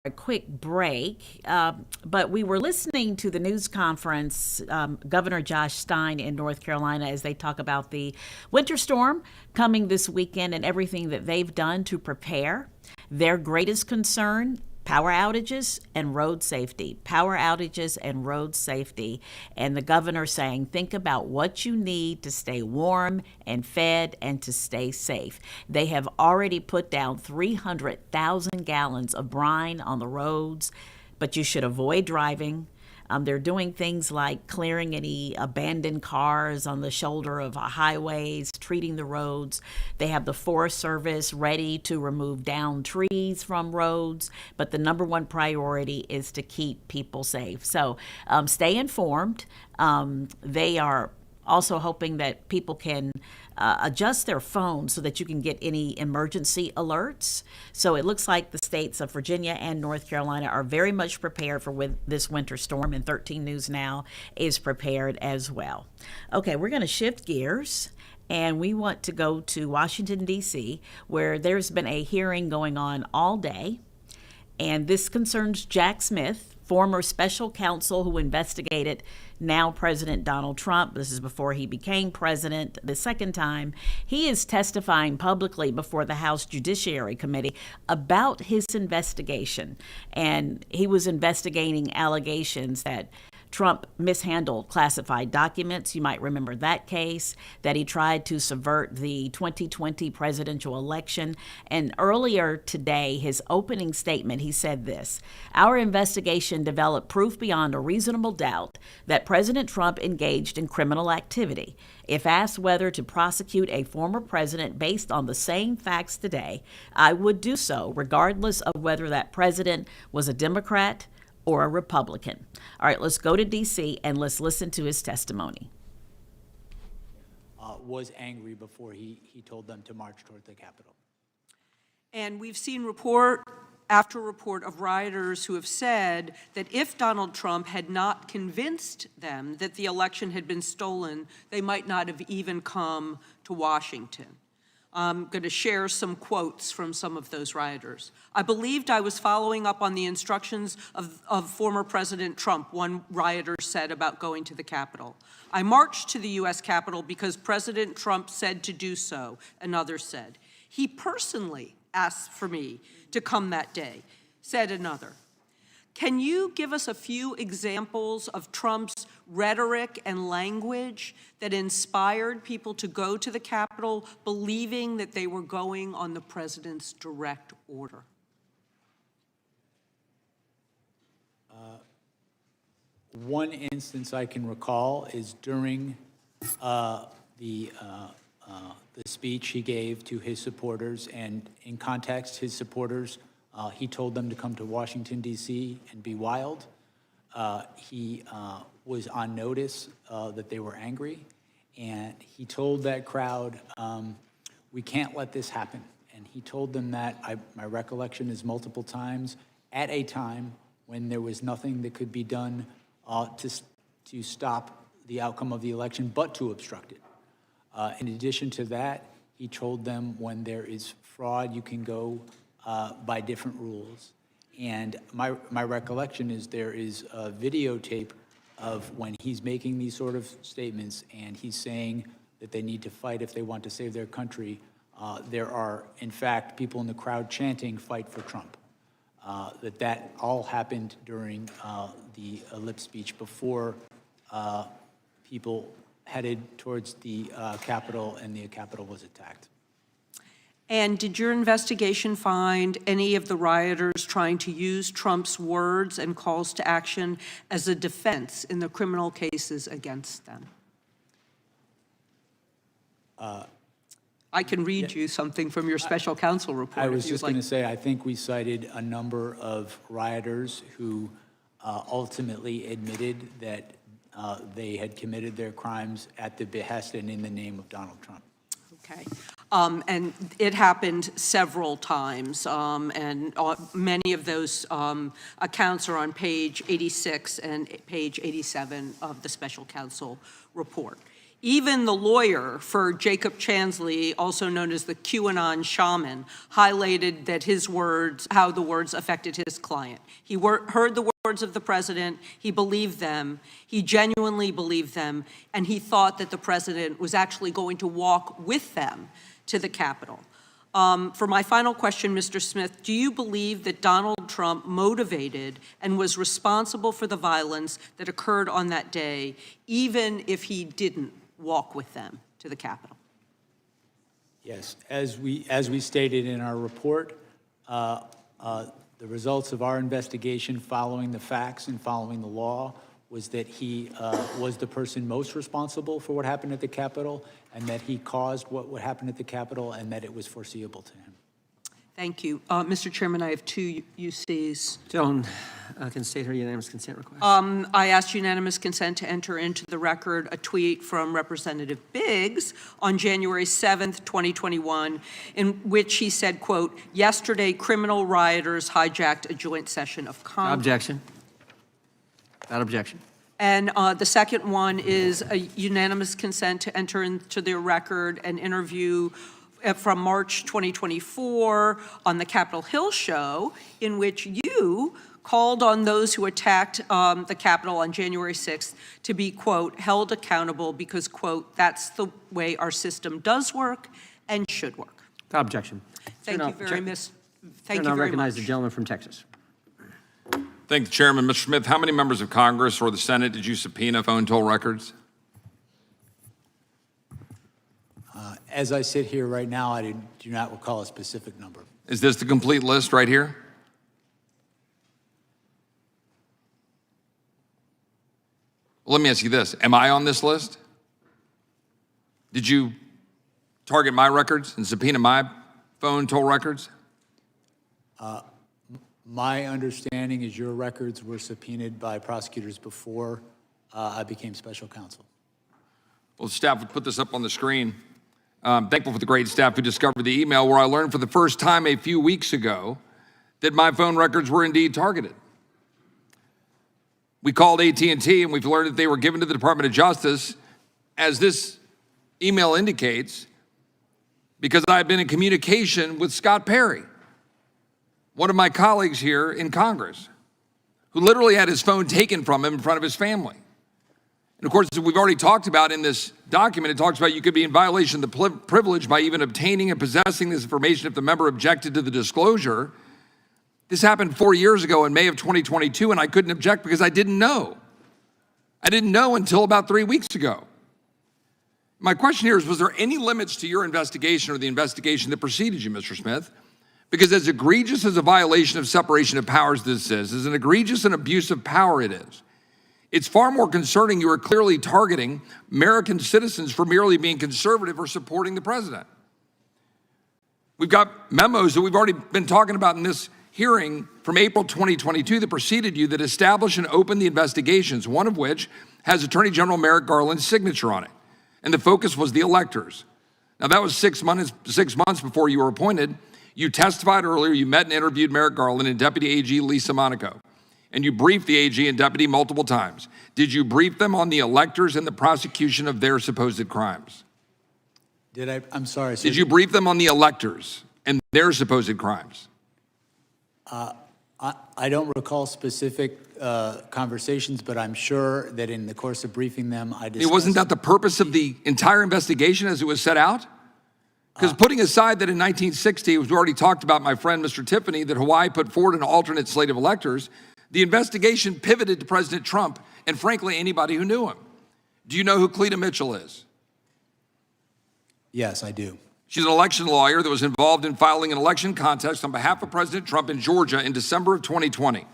Speaker 1: a quick break, but we were listening to the news conference, Governor Josh Stein in North Carolina, as they talk about the winter storm coming this weekend and everything that they've done to prepare. Their greatest concern: power outages and road safety, power outages and road safety. And the governor saying, think about what you need to stay warm and fed and to stay safe. They have already put down 300,000 gallons of brine on the roads, but you should avoid driving. They're doing things like clearing any abandoned cars on the shoulder of highways, treating the roads. They have the Forest Service ready to remove downed trees from roads, but the number one priority is to keep people safe. So stay informed. They are also hoping that people can adjust their phones so that you can get any emergency alerts. So it looks like the states of Virginia and North Carolina are very much prepared for this winter storm, and 13 News Now is prepared as well. Okay, we're going to shift gears. And we want to go to Washington, D.C., where there's been a hearing going on all day. And this concerns Jack Smith, former special counsel who investigated now President Donald Trump. This is before he became president the second time. He is testifying publicly before the House Judiciary Committee about his investigation. And he was investigating allegations that Trump mishandled classified documents. You might remember that case, that he tried to subvert the 2020 presidential election. And earlier today, his opening statement, he said this: "Our investigation developed proof beyond a reasonable doubt that President Trump engaged in criminal activity. If asked whether to prosecute a former president based on the same facts today, I would do so, regardless of whether that president was a Democrat or a Republican." All right, let's go to D.C. and let's listen to his testimony.
Speaker 12: Was angry before he told them to march toward the Capitol.
Speaker 13: And we've seen report after report of rioters who have said that if Donald Trump had not convinced them that the election had been stolen, they might not have even come to Washington. I'm going to share some quotes from some of those rioters. "I believed I was following up on the instructions of former President Trump," one rioter said about going to the Capitol. "I marched to the U.S. Capitol because President Trump said to do so," another said. "He personally asked for me to come that day," said another. Can you give us a few examples of Trump's rhetoric and language that inspired people to go to the Capitol believing that they were going on the president's direct order?
Speaker 12: One instance I can recall is during the speech he gave to his supporters, and in context, his supporters, he told them to come to Washington, D.C. and be wild. He was on notice that they were angry, and he told that crowd, "We can't let this happen." And he told them that, my recollection is multiple times, at a time when there was nothing that could be done to stop the outcome of the election, but to obstruct it. In addition to that, he told them when there is fraud, you can go by different rules. And my recollection is there is a videotape of when he's making these sort of statements and he's saying that they need to fight if they want to save their country. There are, in fact, people in the crowd chanting, "Fight for Trump." That all happened during the lip speech before people headed towards the Capitol and the Capitol was attacked.
Speaker 13: And did your investigation find any of the rioters trying to use Trump's words and calls to action as a defense in the criminal cases against them? I can read you something from your special counsel report.
Speaker 12: I was just going to say, I think we cited a number of rioters who ultimately admitted that they had committed their crimes at the behest and in the name of Donald Trump.
Speaker 13: Okay. And it happened several times, and many of those accounts are on page 86 and page 87 of the special counsel report. Even the lawyer for Jacob Chansley, also known as the QAnon shaman, highlighted that his words, how the words affected his client. He heard the words of the president, he believed them, he genuinely believed them, and he thought that the president was actually going to walk with them to the Capitol. For my final question, Mr. Smith, do you believe that Donald Trump motivated and was responsible for the violence that occurred on that day, even if he didn't walk with them to the Capitol?
Speaker 12: Yes, as we stated in our report, the results of our investigation following the facts and following the law was that he was the person most responsible for what happened at the Capitol, and that he caused what happened at the Capitol, and that it was foreseeable to him.
Speaker 13: Thank you. Mr. Chairman, I have two UCs.
Speaker 14: Gentlemen, can state her unanimous consent request.
Speaker 13: I asked unanimous consent to enter into the record a tweet from Representative Biggs on January 7th, 2021, in which he said, quote, "Yesterday, criminal rioters hijacked a joint session of Congress."
Speaker 14: Objection. Without objection.
Speaker 13: And the second one is a unanimous consent to enter into the record an interview from March 2024 on the Capitol Hill show, in which you called on those who attacked the Capitol on January 6th to be, quote, "held accountable because, quote, that's the way our system does work and should work."
Speaker 14: Without objection.
Speaker 13: Thank you very much. Thank you
Speaker 14: Now
Speaker 13: very
Speaker 14: recognize
Speaker 13: much.
Speaker 14: the gentleman from Texas.
Speaker 15: Thank the Chairman. Mr. Smith, how many members of Congress or the Senate did you subpoena phone toll records?
Speaker 12: As I sit here right now, I do not recall a specific number.
Speaker 15: Is this the complete list right here? Well, let me ask you this. Am I on this list? Did you target my records and subpoena my phone toll records?
Speaker 12: My understanding is your records were subpoenaed by prosecutors before I became special counsel.
Speaker 15: Well, the staff would put this up on the screen. I'm thankful for the great staff who discovered the email where I learned for the first time a few weeks ago that my phone records were indeed targeted. We called AT&T and we've learned that they were given to the Department of Justice, as this email indicates, because I've been in communication with Scott Perry, one of my colleagues here in Congress, who literally had his phone taken from him in front of his family. And of course, as we've already talked about in this document, it talks about you could be in violation of the privilege by even obtaining and possessing this information if the member objected to the disclosure. This happened 4 years ago in May of 2022, and I couldn't object because I didn't know. I didn't know until about 3 weeks ago. My question here is, was there any limits to your investigation or the investigation that preceded you, Mr. Smith? Because as egregious as a violation of separation of powers this is, as an egregious and abuse of power it is, it's far more concerning you are clearly targeting American citizens for merely being conservative or supporting the president. We've got memos that we've already been talking about in this hearing from April 2022 that preceded you that established and opened the investigations, one of which has Attorney General Merrick Garland's signature on it. And the focus was the electors. Now that was 6 months before you were appointed. You testified earlier, you met and interviewed Merrick Garland and Deputy AG Lisa Monaco. And you briefed the AG and deputy multiple times. Did you brief them on the electors and the prosecution of their supposed crimes?
Speaker 12: Did I? I'm sorry.
Speaker 15: Did you brief them on the electors and their supposed crimes?
Speaker 12: I don't recall specific conversations, but I'm sure that in the course of briefing them, I discussed.
Speaker 15: Wasn't that the purpose of the entire investigation as it was set out? Because putting aside that in 1960, we already talked about my friend Mr. Tiffany, that Hawaii put forward an alternate slate of electors, the investigation pivoted to President Trump and frankly anybody who knew him. Do you know who Cleta Mitchell is?
Speaker 12: Yes, I do.
Speaker 15: She's an election lawyer that was involved in filing an election contest on behalf of President Trump in Georgia in December of 2020.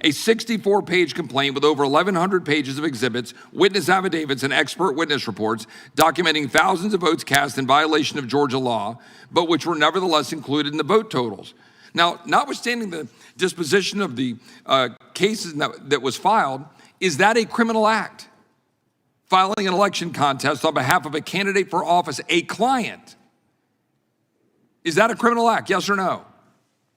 Speaker 15: A 64-page complaint with over 1,100 pages of exhibits, witness affidavits, and expert witness reports documenting thousands of votes cast in violation of Georgia law, but which were nevertheless included in the vote totals. Now, notwithstanding the disposition of the cases that was filed, is that a criminal act? Filing an election contest on behalf of a candidate for office, a client. Is that a criminal act, yes or no?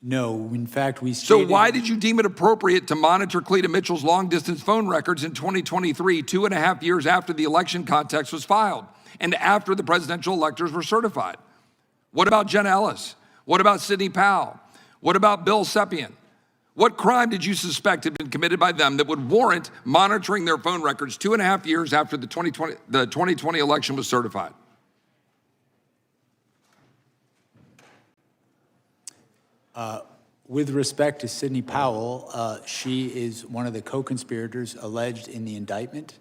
Speaker 12: No, in fact, we
Speaker 15: So
Speaker 12: stated.
Speaker 15: why did you deem it appropriate to monitor Cleta Mitchell's long-distance phone records in 2023, 2.5 years after the election contest was filed and after the presidential electors were certified? What about Jen Ellis? What about Sidney Powell? What about Bill Sepien? What crime did you suspect had been committed by them that would warrant monitoring their phone records 2.5 years after the 2020 election was certified?
Speaker 12: With respect to Sidney Powell, she is one of the co-conspirators alleged in the indictment.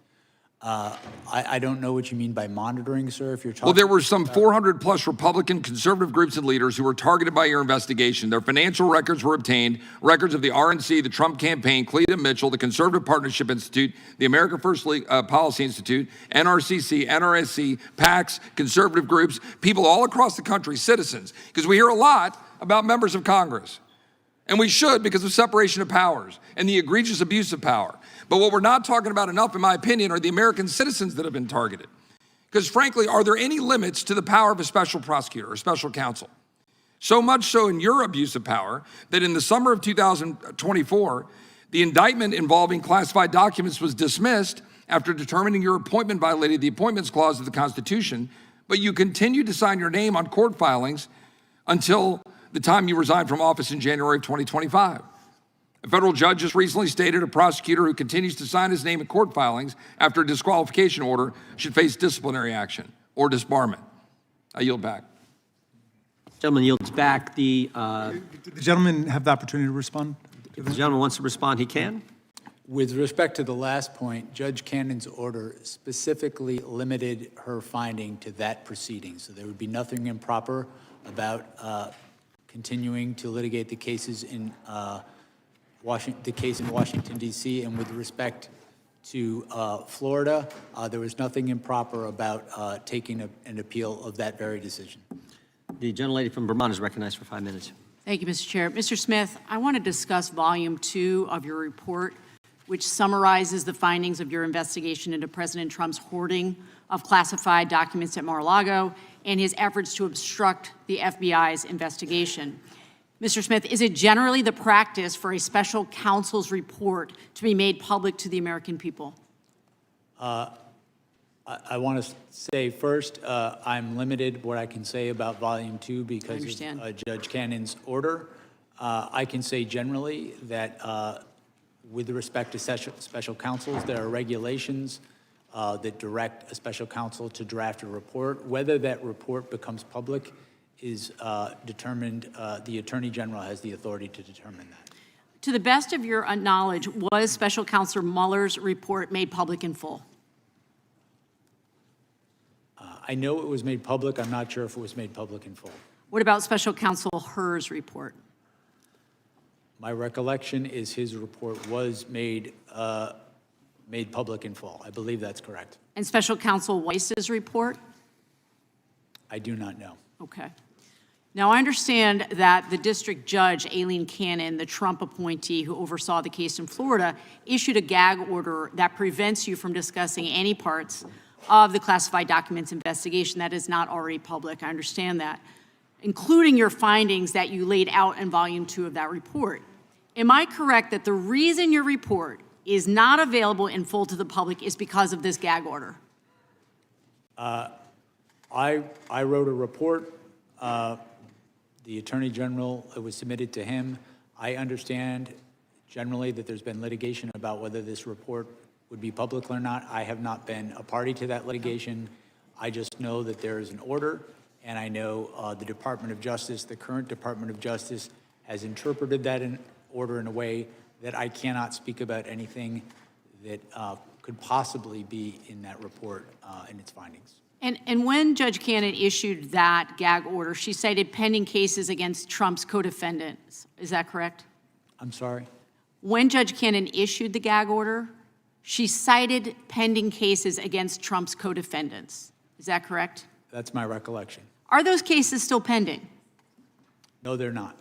Speaker 12: I don't know what you mean by monitoring, sir, if you're talking.
Speaker 15: Well, there were some 400 plus Republican conservative groups and leaders who were targeted by your investigation. Their financial records were obtained, records of the RNC, the Trump campaign, Cleta Mitchell, the Conservative Partnership Institute, the America First Policy Institute, NRCC, NRSC, PACs, conservative groups, people all across the country, citizens. Because we hear a lot about members of Congress. And we should, because of separation of powers and the egregious abuse of power. But what we're not talking about enough, in my opinion, are the American citizens that have been targeted. Because frankly, are there any limits to the power of a special prosecutor or special counsel? So much so in your abuse of power that in the summer of 2024, the indictment involving classified documents was dismissed after determining your appointment violated the Appointments Clause of the Constitution, but you continued to sign your name on court filings until the time you resigned from office in January of 2025. A federal judge just recently stated a prosecutor who continues to sign his name in court filings after a disqualification order should face disciplinary action or disbarment. I yield back.
Speaker 14: Gentleman yields back. The
Speaker 16: gentleman have the opportunity to respond?
Speaker 14: If the gentleman wants to respond, he can.
Speaker 12: With respect to the last point, Judge Cannon's order specifically limited her finding to that proceeding. So there would be nothing improper about continuing to litigate the cases in Washington, D.C. And with respect to Florida, there was nothing improper about taking an appeal of that very decision.
Speaker 14: The gentlelady from Vermont is recognized for 5 minutes.
Speaker 17: Thank you, Mr. Chair. Mr. Smith, I want to discuss Volume 2 of your report, which summarizes the findings of your investigation into President Trump's hoarding of classified documents at Mar-a-Lago and his efforts to obstruct the FBI's investigation. Mr. Smith, is it generally the practice for a special counsel's report to be made public to the American people?
Speaker 12: I want to say first, I'm limited what I can say about Volume 2 because of Judge Cannon's order. I can say generally that with respect to special counsels, there are regulations that direct a special counsel to draft a report. Whether that report becomes public is determined, the Attorney General has the authority to determine that.
Speaker 17: To the best of your knowledge, was Special Counsel Mueller's report made public in full?
Speaker 12: I know it was made public. I'm not sure if it was made public in full.
Speaker 17: What about Special Counsel Hur's report?
Speaker 12: My recollection is his report was made public in full. I believe that's correct.
Speaker 17: And Special Counsel Weiss's report?
Speaker 12: I do not know.
Speaker 17: Okay. Now, I understand that the district judge, Aileen Cannon, the Trump appointee who oversaw the case in Florida, issued a gag order that prevents you from discussing any parts of the classified documents investigation that is not already public. I understand that, including your findings that you laid out in Volume 2 of that report. Am I correct that the reason your report is not available in full to the public is because of this gag order?
Speaker 12: I wrote a report. The Attorney General, it was submitted to him. I understand generally that there's been litigation about whether this report would be public or not. I have not been a party to that litigation. I just know that there is an order, and I know the Department of Justice, the current Department of Justice, has interpreted that order in a way that I cannot speak about anything that could possibly be in that report and its findings.
Speaker 17: And when Judge Cannon issued that gag order, she cited pending cases against Trump's co-defendants. Is that correct?
Speaker 12: I'm sorry?
Speaker 17: When Judge Cannon issued the gag order, she cited pending cases against Trump's co-defendants. Is that correct?
Speaker 12: That's my recollection.
Speaker 17: Are those cases still pending?
Speaker 12: No, they're not.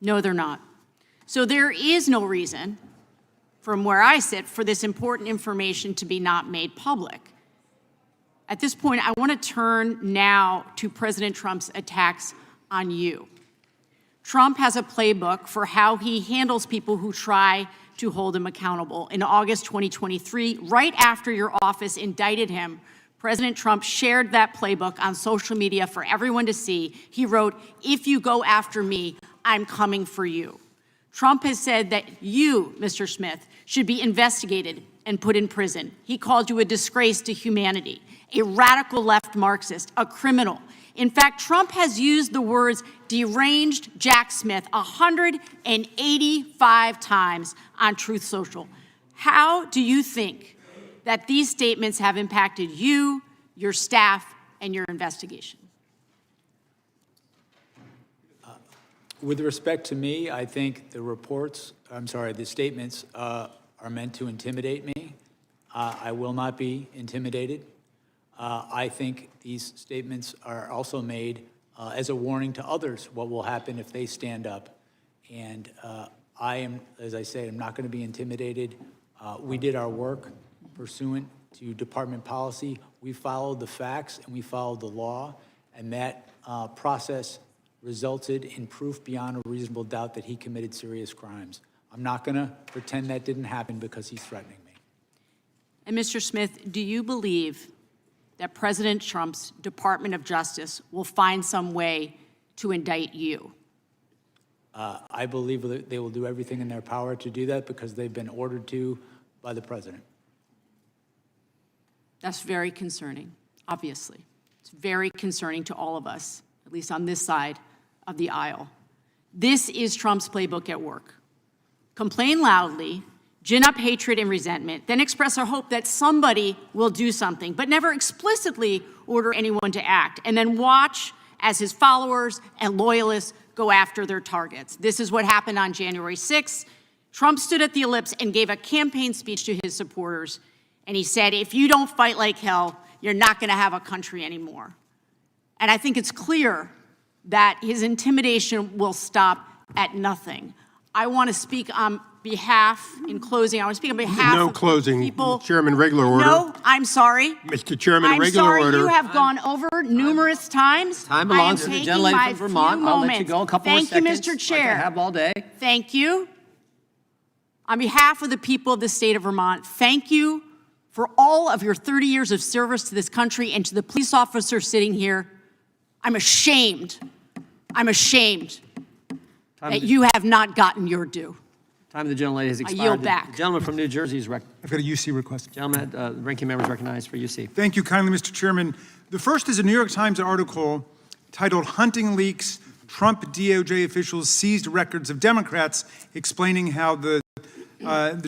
Speaker 17: No, they're not. So there is no reason, from where I sit, for this important information to be not made public. At this point, I want to turn now to President Trump's attacks on you. Trump has a playbook for how he handles people who try to hold him accountable. In August 2023, right after your office indicted him, President Trump shared that playbook on social media for everyone to see. He wrote, "If you go after me, I'm coming for you." Trump has said that you, Mr. Smith, should be investigated and put in prison. He called you a disgrace to humanity, a radical left Marxist, a criminal. In fact, Trump has used the words deranged Jack Smith 185 times on Truth Social. How do you think that these statements have impacted you, your staff, and your investigation?
Speaker 12: With respect to me, I think the statements are meant to intimidate me. I will not be intimidated. I think these statements are also made as a warning to others what will happen if they stand up. And I am, as I say, I'm not going to be intimidated. We did our work pursuant to department policy. We followed the facts and we followed the law, and that process resulted in proof beyond a reasonable doubt that he committed serious crimes. I'm not going to pretend that didn't happen because he's threatening me.
Speaker 17: And Mr. Smith, do you believe that President Trump's Department of Justice will find some way to indict you?
Speaker 12: I believe that they will do everything in their power to do that because they've been ordered to by the president.
Speaker 17: That's very concerning, obviously. It's very concerning to all of us, at least on this side of the aisle. This is Trump's playbook at work. Complain loudly, gin up hatred and resentment, then express our hope that somebody will do something, but never explicitly order anyone to act, and then watch as his followers and loyalists go after their targets. This is what happened on January 6th. Trump stood at the Ellipse and gave a campaign speech to his supporters, and he said, if you don't fight like hell, you're not going to have a country anymore. And I think it's clear that his intimidation will stop at nothing. I want to speak on behalf, in closing, I want to speak on behalf
Speaker 18: no
Speaker 17: of
Speaker 18: closing.
Speaker 17: people.
Speaker 18: Chairman, regular order.
Speaker 17: No, I'm sorry.
Speaker 18: Mr. Chairman,
Speaker 17: I'm
Speaker 18: regular
Speaker 17: sorry,
Speaker 18: order.
Speaker 17: you have gone over numerous times.
Speaker 14: Time
Speaker 17: I am
Speaker 14: belongs to the
Speaker 17: taking
Speaker 14: gentlelady
Speaker 17: my
Speaker 14: from Vermont.
Speaker 17: few
Speaker 14: I'll let you
Speaker 17: moments.
Speaker 14: go a couple more
Speaker 17: Thank you,
Speaker 14: seconds.
Speaker 17: Mr. Chair.
Speaker 14: Like I have all day.
Speaker 17: Thank you. On behalf of the people of the state of Vermont, thank you for all of your 30 years of service to this country, and to the police officer sitting here. I'm ashamed that you have not gotten your due.
Speaker 14: Time of the gentlelady has expired.
Speaker 17: yield back.
Speaker 14: The gentleman from New Jersey is
Speaker 16: I've got a UC request.
Speaker 14: Gentleman, the ranking member is recognized for UC.
Speaker 16: Thank you kindly, Mr. Chairman. The first is a New York Times article titled "Hunting Leaks, Trump DOJ Officials Seized Records of Democrats," explaining how the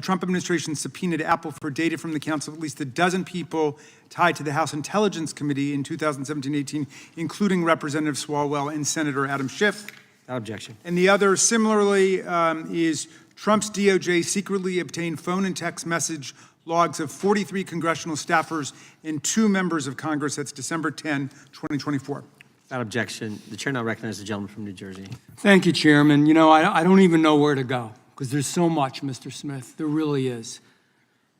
Speaker 16: Trump administration subpoenaed Apple for data from the accounts of at least a dozen people tied to the House Intelligence Committee in 2017-18, including Representative Swalwell and Senator Adam Schiff.
Speaker 14: Without objection.
Speaker 16: And the other, similarly, is Trump's DOJ secretly obtained phone and text message logs of 43 congressional staffers and 2 members of Congress. That's December 10, 2024.
Speaker 14: Without objection. The chair now recognizes the gentleman from New Jersey.
Speaker 19: Thank you, Chairman. You know, I don't even know where to go because there's so much, Mr. Smith. There really is.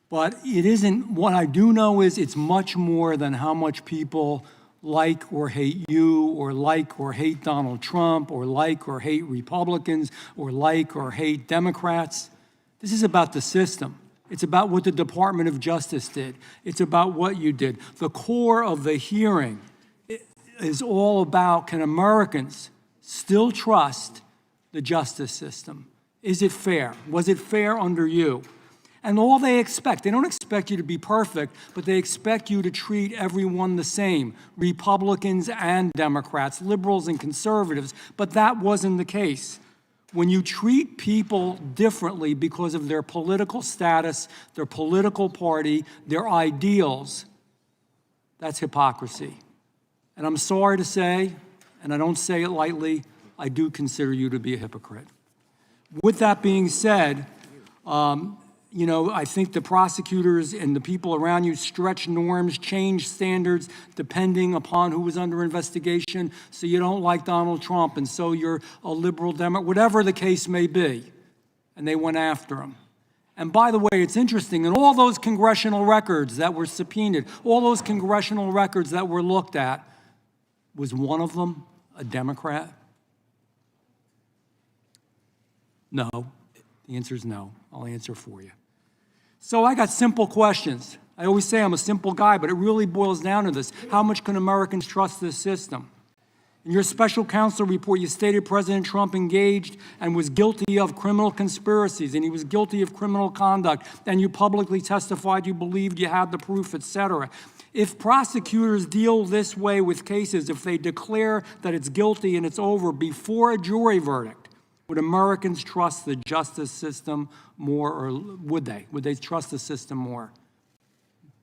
Speaker 19: But it isn't, what I do know is it's much more than how much people like or hate you, or like or hate Donald Trump, or like or hate Republicans, or like or hate Democrats. This is about the system. It's about what the Department of Justice did. It's about what you did. The core of the hearing is all about, can Americans still trust the justice system? Is it fair? Was it fair under you? And all they don't expect you to be perfect, but they expect you to treat everyone the same, Republicans and Democrats, liberals and conservatives, but that wasn't the case. When you treat people differently because of their political status, their political party, their ideals, that's hypocrisy. And I'm sorry to say, and I don't say it lightly, I do consider you to be a hypocrite. With that being said, you know, I think the prosecutors and the people around you stretch norms, change standards depending upon who was under investigation. So you don't like Donald Trump, and so you're a liberal Democrat, whatever the case may be. And they went after him. And by the way, it's interesting, in all those congressional records that were subpoenaed, all those congressional records that were looked at, was one of them a Democrat? No. The answer is no. I'll answer for you. So I got simple questions. I always say I'm a simple guy, but it really boils down to this. How much can Americans trust this system? In your special counsel report, you stated President Trump engaged and was guilty of criminal conspiracies, and he was guilty of criminal conduct, and you publicly testified you believed you had the proof, etc. If prosecutors deal this way with cases, if they declare that it's guilty and it's over before a jury verdict, would Americans trust the justice system more, or would they? Would they trust the system more?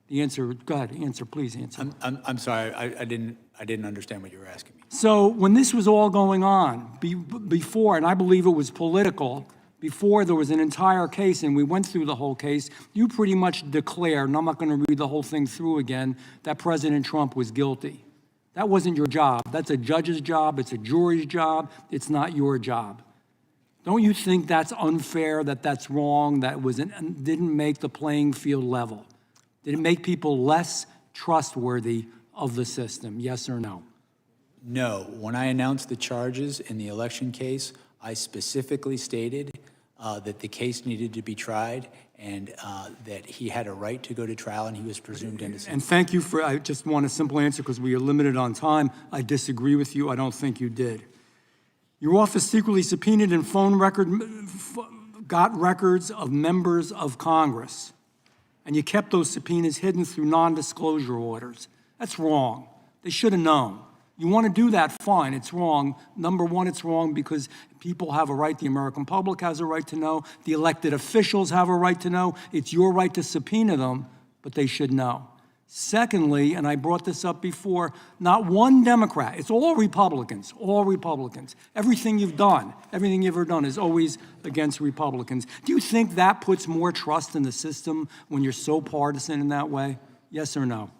Speaker 19: The answer, go ahead, answer, please answer.
Speaker 12: I'm sorry, I didn't understand what you were asking me.
Speaker 19: So when this was all going on, before, and I believe it was political, before there was an entire case and we went through the whole case, you pretty much declared, and I'm not going to read the whole thing through again, that President Trump was guilty. That wasn't your job. That's a judge's job. It's a jury's job. It's not your job. Don't you think that's unfair, that that's wrong, that didn't make the playing field level? Did it make people less trustworthy of the system, yes or no?
Speaker 12: No. When I announced the charges in the election case, I specifically stated that the case needed to be tried and that he had a right to go to trial and he was presumed innocent.
Speaker 19: And thank you for, I just want a simple answer because we are limited on time. I disagree with you. I don't think you did. Your office secretly subpoenaed and got records of members of Congress. And you kept those subpoenas hidden through non-disclosure orders. That's wrong. They should have known. You want to do that, fine, it's wrong. Number one, it's wrong because people have a right, the American public has a right to know, the elected officials have a right to know. It's your right to subpoena them, but they should know. Secondly, and I brought this up before, not one Democrat, it's all Republicans, all Republicans. Everything you've ever done is always against Republicans. Do you think that puts more trust in the system when you're so partisan in that way? Yes or no?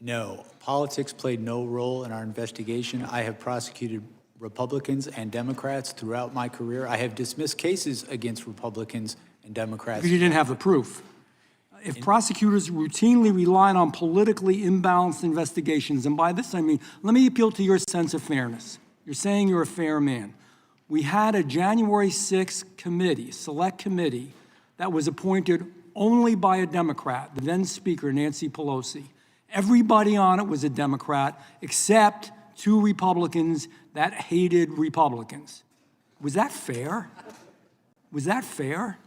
Speaker 12: No. Politics played no role in our investigation. I have prosecuted Republicans and Democrats throughout my career. I have dismissed cases against Republicans and Democrats.
Speaker 19: Because you didn't have the proof. If prosecutors routinely relied on politically imbalanced investigations, and by this I mean, let me appeal to your sense of fairness. You're saying you're a fair man. We had a January 6th committee, select committee, that was appointed only by a Democrat, the then Speaker, Nancy Pelosi. Everybody on it was a Democrat, except 2 Republicans that hated Republicans. Was that fair? Was that fair?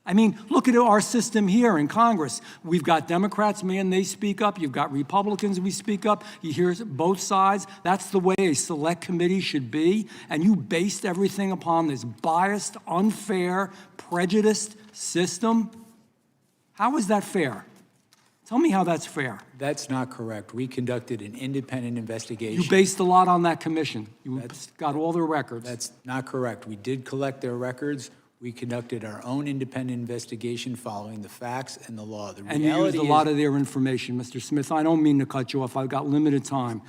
Speaker 19: I mean, look at our system here in Congress. We've got Democrats, man, they speak up. You've got Republicans, we speak up. You hear both sides. That's the way a select committee should be. And you based everything upon this biased, unfair, prejudiced system. How is that fair? Tell me how that's fair.
Speaker 12: That's not correct. We conducted an independent investigation.
Speaker 19: You based a lot on that commission. You got all their records.
Speaker 12: That's not correct. We did collect their records. We conducted our own independent investigation following the facts and the law. The
Speaker 19: and you used a lot of their information, Mr. Smith. I don't mean to cut you off. I've got limited time.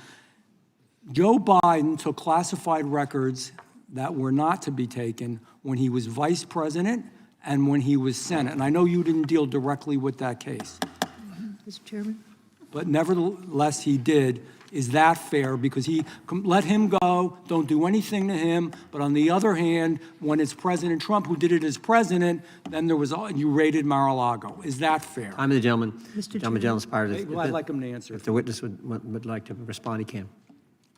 Speaker 19: Joe Biden took classified records that were not to be taken when he was vice president and when he was Senate. And I know you didn't deal directly with that case.
Speaker 18: Mr. Chairman?
Speaker 19: But nevertheless, he did. Is that fair? Because he let him go, don't do anything to him. But on the other hand, when it's President Trump who did it as president, then you raided Mar-a-Lago. Is that fair?
Speaker 14: I'm the gentleman.
Speaker 18: Mr.
Speaker 14: Gentleman's part.
Speaker 19: Well, I'd like him to answer.
Speaker 14: If the witness would like to respond, he can.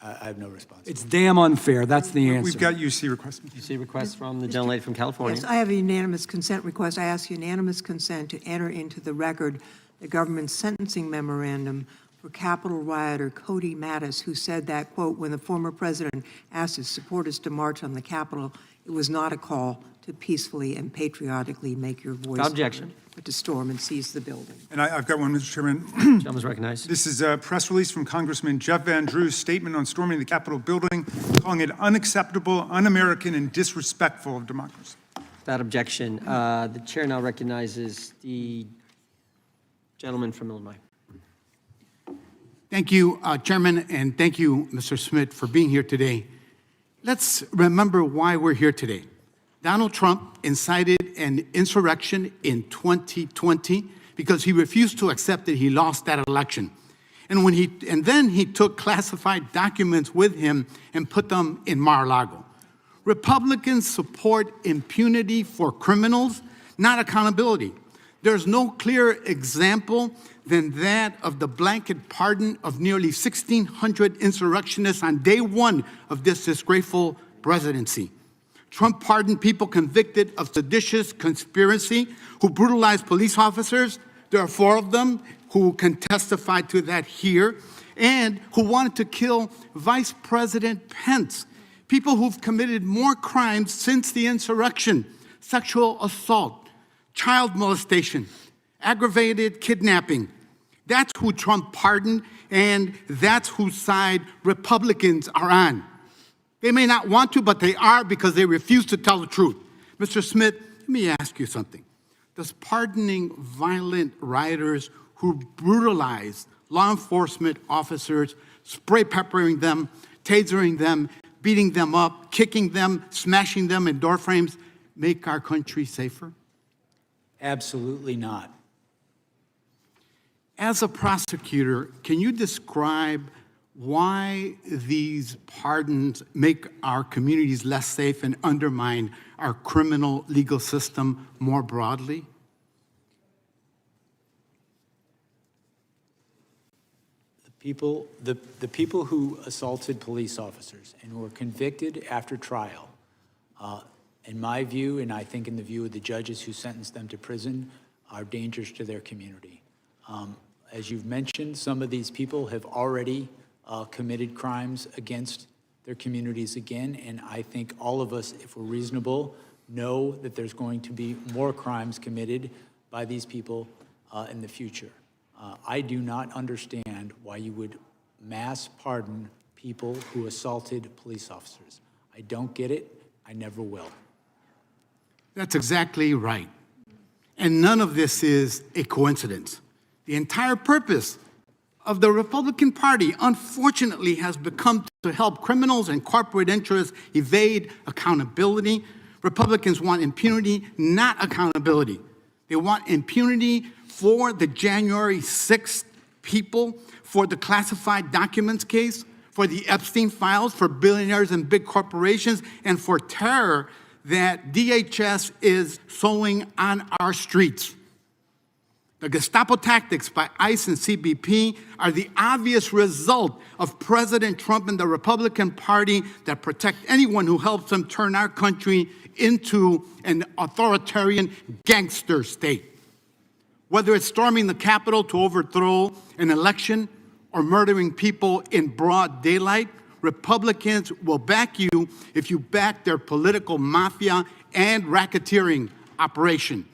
Speaker 12: I have no response.
Speaker 19: It's damn unfair. That's the answer.
Speaker 16: We've got UC requests.
Speaker 14: UC request from the gentlelady from California.
Speaker 18: Yes, I have a unanimous consent request. I ask unanimous consent to enter into the record the government's sentencing memorandum for Capitol rioter Cody Mattis, who said that, quote, when the former president asked his supporters to march on the Capitol, it was not a call to peacefully and patriotically make your voice
Speaker 14: Objection.
Speaker 18: heard, but to storm and seize the building.
Speaker 16: And I've got one, Mr. Chairman.
Speaker 14: Gentleman's recognized.
Speaker 16: This is a press release from Congressman Jeff Van Drew's statement on storming the Capitol building, calling it unacceptable, un-American, and disrespectful of democracy.
Speaker 14: Without objection, the chair now recognizes the gentleman from Illinois.
Speaker 20: Thank you, Chairman, and thank you, Mr. Smith, for being here today. Let's remember why we're here today. Donald Trump incited an insurrection in 2020 because he refused to accept that he lost that election. And then he took classified documents with him and put them in Mar-a-Lago. Republicans support impunity for criminals, not accountability. There's no clearer example than that of the blanket pardon of nearly 1,600 insurrectionists on day one of this disgraceful presidency. Trump pardoned people convicted of seditious conspiracy who brutalized police officers. There are 4 of them who can testify to that here, and who wanted to kill Vice President Pence. People who've committed more crimes since the insurrection: sexual assault, child molestation, aggravated kidnapping. That's who Trump pardoned, and that's whose side Republicans are on. They may not want to, but they are, because they refuse to tell the truth. Mr. Smith, let me ask you something. Does pardoning violent rioters who brutalize law enforcement officers, spray peppering them, tasering them, beating them up, kicking them, smashing them in door frames, make our country safer?
Speaker 12: Absolutely not.
Speaker 20: As a prosecutor, can you describe why these pardons make our communities less safe and undermine our criminal legal system more broadly?
Speaker 12: The people who assaulted police officers and were convicted after trial, in my view, and I think in the view of the judges who sentenced them to prison, are dangers to their community. As you've mentioned, some of these people have already committed crimes against their communities again, and I think all of us, if we're reasonable, know that there's going to be more crimes committed by these people in the future. I do not understand why you would mass pardon people who assaulted police officers. I don't get it. I never will.
Speaker 20: That's exactly right. And none of this is a coincidence. The entire purpose of the Republican Party, unfortunately, has become to help criminals and corporate interests evade accountability. Republicans want impunity, not accountability. They want impunity for the January 6th people, for the classified documents case, for the Epstein files, for billionaires and big corporations, and for terror that DHS is sowing on our streets. The Gestapo tactics by ICE and CBP are the obvious result of President Trump and the Republican Party that protect anyone who helps them turn our country into an authoritarian gangster state. Whether it's storming the Capitol to overthrow an election or murdering people in broad daylight, Republicans will back you if you back their political mafia and racketeering operation.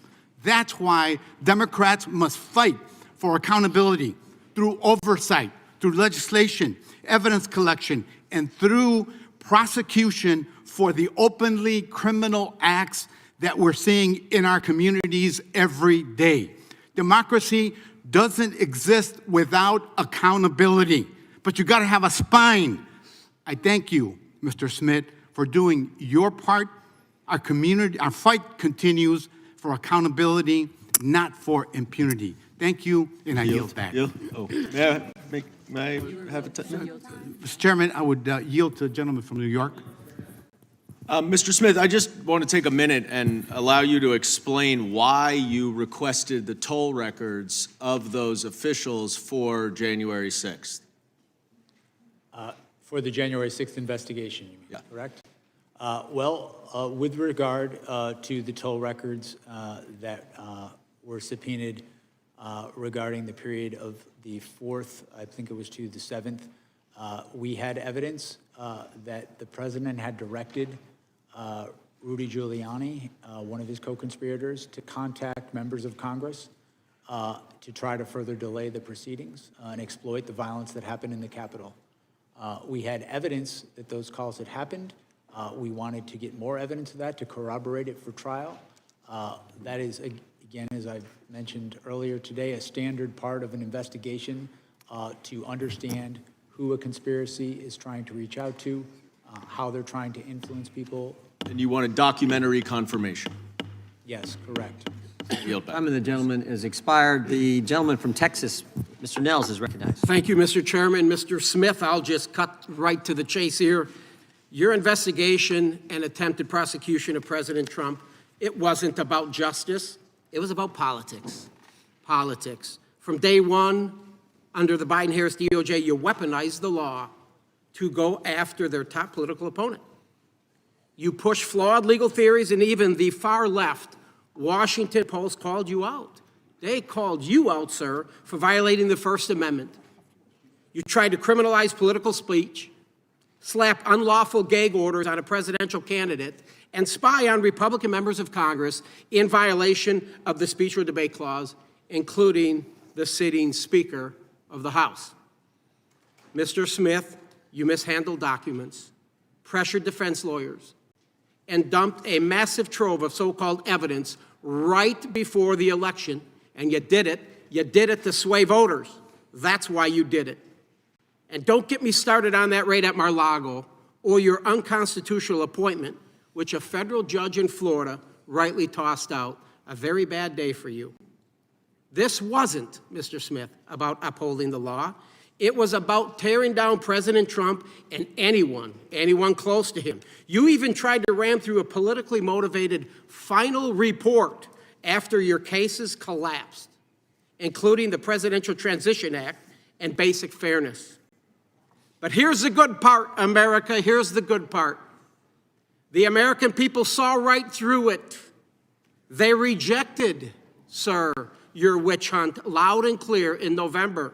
Speaker 20: That's why Democrats must fight for accountability through oversight, through legislation, evidence collection, and through prosecution for the openly criminal acts that we're seeing in our communities every day. Democracy doesn't exist without accountability, but you got to have a spine. I thank you, Mr. Smith, for doing your part. Our fight continues for accountability, not for impunity. Thank you, and I yield back.
Speaker 21: May I have a
Speaker 20: Mr. Chairman, I would yield to the gentleman from New York.
Speaker 21: Mr. Smith, I just want to take a minute and allow you to explain why you requested the toll records of those officials for January 6th.
Speaker 12: For the January 6th investigation, you mean,
Speaker 21: yeah.
Speaker 12: Correct? With regard to the toll records that were subpoenaed regarding the period of the 4th, I think it was to the 7th, we had evidence that the president had directed Rudy Giuliani, one of his co-conspirators, to contact members of Congress to try to further delay the proceedings and exploit the violence that happened in the Capitol. We had evidence that those calls had happened. We wanted to get more evidence of that to corroborate it for trial. That is, again, as I've mentioned earlier today, a standard part of an investigation to understand who a conspiracy is trying to reach out to, how they're trying to influence people.
Speaker 21: And you want a documentary confirmation?
Speaker 12: Yes, correct.
Speaker 14: Time of the gentleman is expired. The gentleman from Texas, Mr. Nels, is recognized.
Speaker 22: Thank you, Mr. Chairman. Mr. Smith, I'll just cut right to the chase here. Your investigation and attempted prosecution of President Trump, it wasn't about justice. It was about politics. Politics. From day one, under the Biden-Harris DOJ, you weaponized the law to go after their top political opponent. You pushed flawed legal theories, and even the far left Washington Post called you out. They called you out, sir, for violating the First Amendment. You tried to criminalize political speech, slap unlawful gag orders on a presidential candidate, and spy on Republican members of Congress in violation of the Speech or Debate Clause, including the sitting Speaker of the House. Mr. Smith, you mishandled documents, pressured defense lawyers, and dumped a massive trove of so-called evidence right before the election, and you did it to sway voters. That's why you did it. And don't get me started on that raid at Mar-a-Lago or your unconstitutional appointment, which a federal judge in Florida rightly tossed out. A very bad day for you. This wasn't, Mr. Smith, about upholding the law. It was about tearing down President Trump and anyone close to him. You even tried to ram through a politically motivated final report after your cases collapsed, including the Presidential Transition Act and basic fairness. But here's the good part, America, here's the good part. The American people saw right through it. They rejected, sir, your witch hunt loud and clear in November,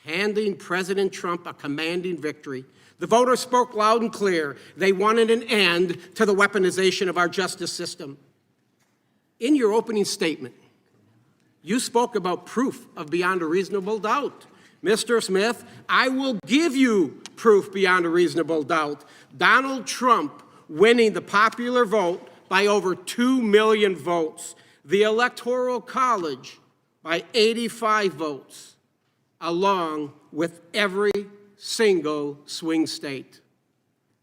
Speaker 22: handing President Trump a commanding victory. The voters spoke loud and clear. They wanted an end to the weaponization of our justice system. In your opening statement, you spoke about proof of beyond a reasonable doubt. Mr. Smith, I will give you proof beyond a reasonable doubt. Donald Trump winning the popular vote by over 2 million votes, the Electoral College by 85 votes, along with every single swing state.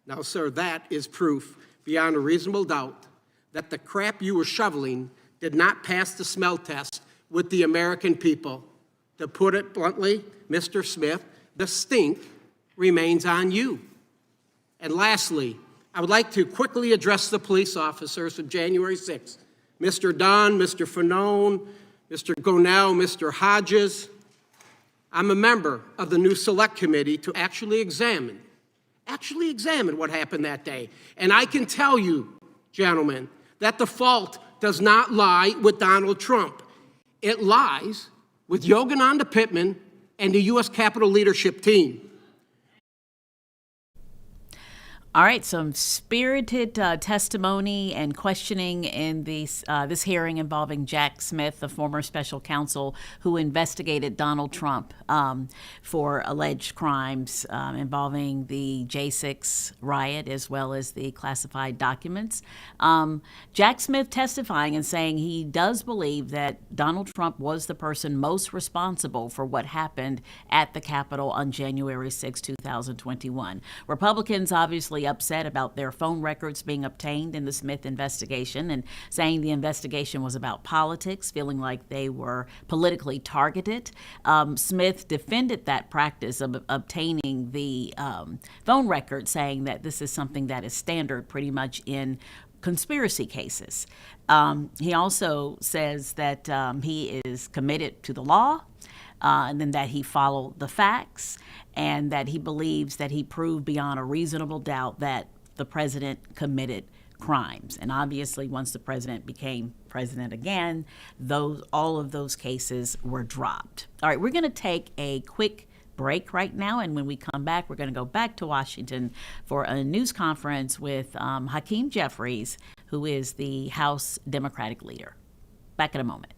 Speaker 22: Now, sir, that is proof beyond a reasonable doubt that the crap you were shoveling did not pass the smell test with the American people. To put it bluntly, Mr. Smith, the stink remains on you. And lastly, I would like to quickly address the police officers of January 6th. Mr. Dunn, Mr. Fanone, Mr. Gonell, Mr. Hodges. I'm a member of the new select committee to actually examine what happened that day. And I can tell you, gentlemen, that the fault does not lie with Donald Trump. It lies with Yogananda Pittman and the U.S. Capitol leadership team.
Speaker 1: All right, some spirited testimony and questioning in this hearing involving Jack Smith, the former special counsel who investigated Donald Trump for alleged crimes involving the J6 riot as well as the classified documents. Jack Smith testifying and saying he does believe that Donald Trump was the person most responsible for what happened at the Capitol on January 6, 2021. Republicans obviously upset about their phone records being obtained in the Smith investigation and saying the investigation was about politics, feeling like they were politically targeted. Smith defended that practice of obtaining the phone records, saying that this is something that is standard pretty much in conspiracy cases. He also says that he is committed to the law, and then that he followed the facts, and that he believes that he proved beyond a reasonable doubt that the president committed crimes. And obviously, once the president became president again, all of those cases were dropped. All right, we're going to take a quick break right now, and when we come back, we're going to go back to Washington for a news conference with Hakeem Jeffries, who is the House Democratic leader. Back in a moment.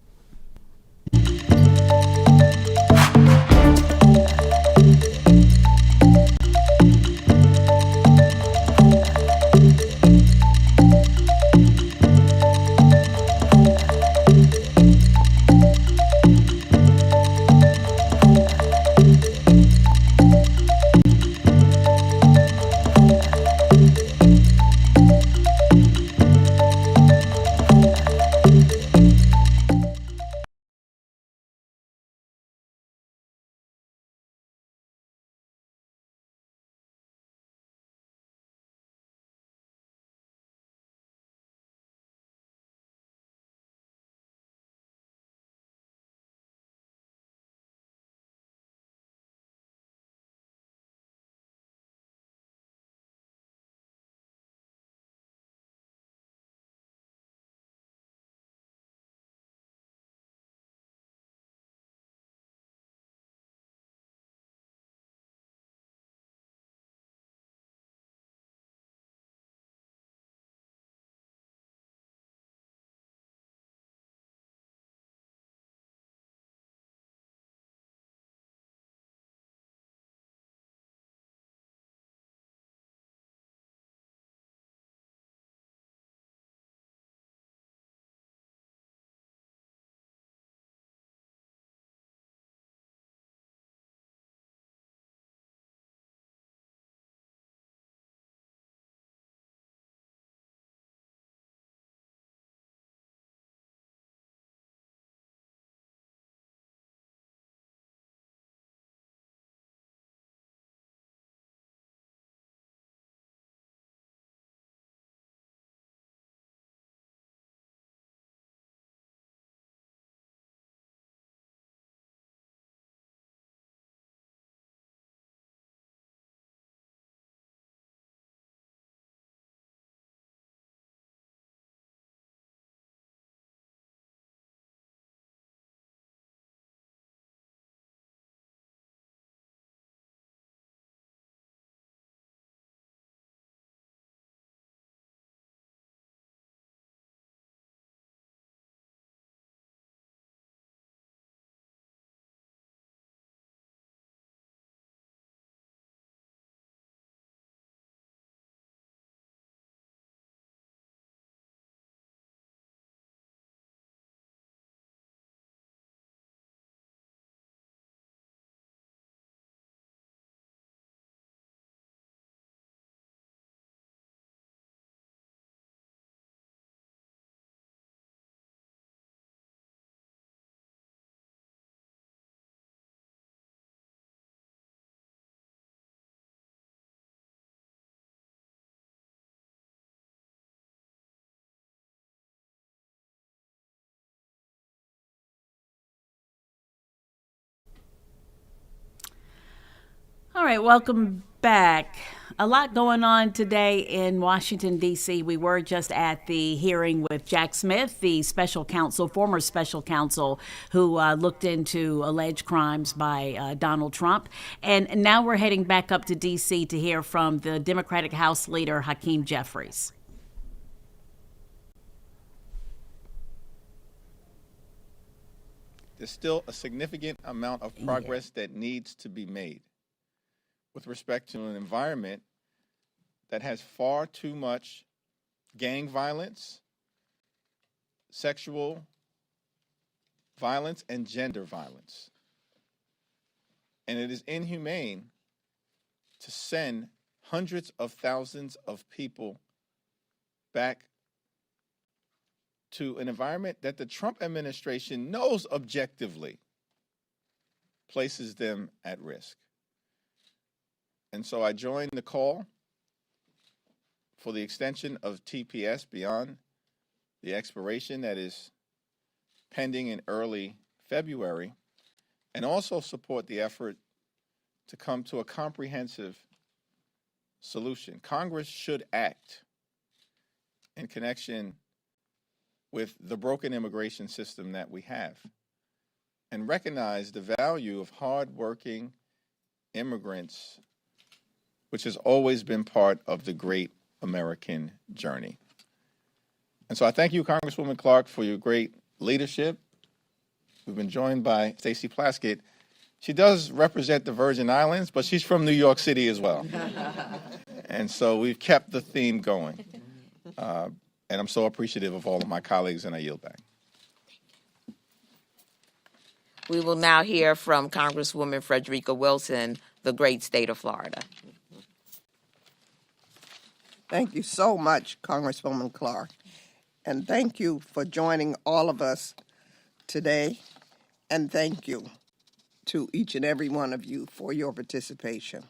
Speaker 1: right, welcome back. A lot going on today in Washington, D.C. We were just at the hearing with Jack Smith, the special counsel, former special counsel, who looked into alleged crimes by Donald Trump. And now we're heading back up to D.C. to hear from the Democratic House Leader, Hakeem Jeffries.
Speaker 2: There's still a significant amount of progress that needs to be made with respect to an environment that has far too much gang violence, sexual violence, and gender violence. And it is inhumane to send hundreds of thousands of people back to an environment that the Trump administration knows objectively places them at risk. And so I joined the call for the extension of TPS beyond the expiration that is pending in early February, and also support the effort to come to a comprehensive solution. Congress should act in connection with the broken immigration system that we have and recognize the value of hardworking immigrants, which has always been part of the great American journey. And so I thank you, Congresswoman Clark, for your great leadership. We've been joined by Stacey Plaskett. She does represent the Virgin Islands, but she's from New York City as well. And so we've kept the theme going. And I'm so appreciative of all of my colleagues, and I yield back.
Speaker 3: We will now hear from Congresswoman Frederica Wilson, the great state of Florida.
Speaker 23: Thank you so much, Congresswoman Clark. And thank you for joining all of us today. And thank you to each and every one of you for your participation.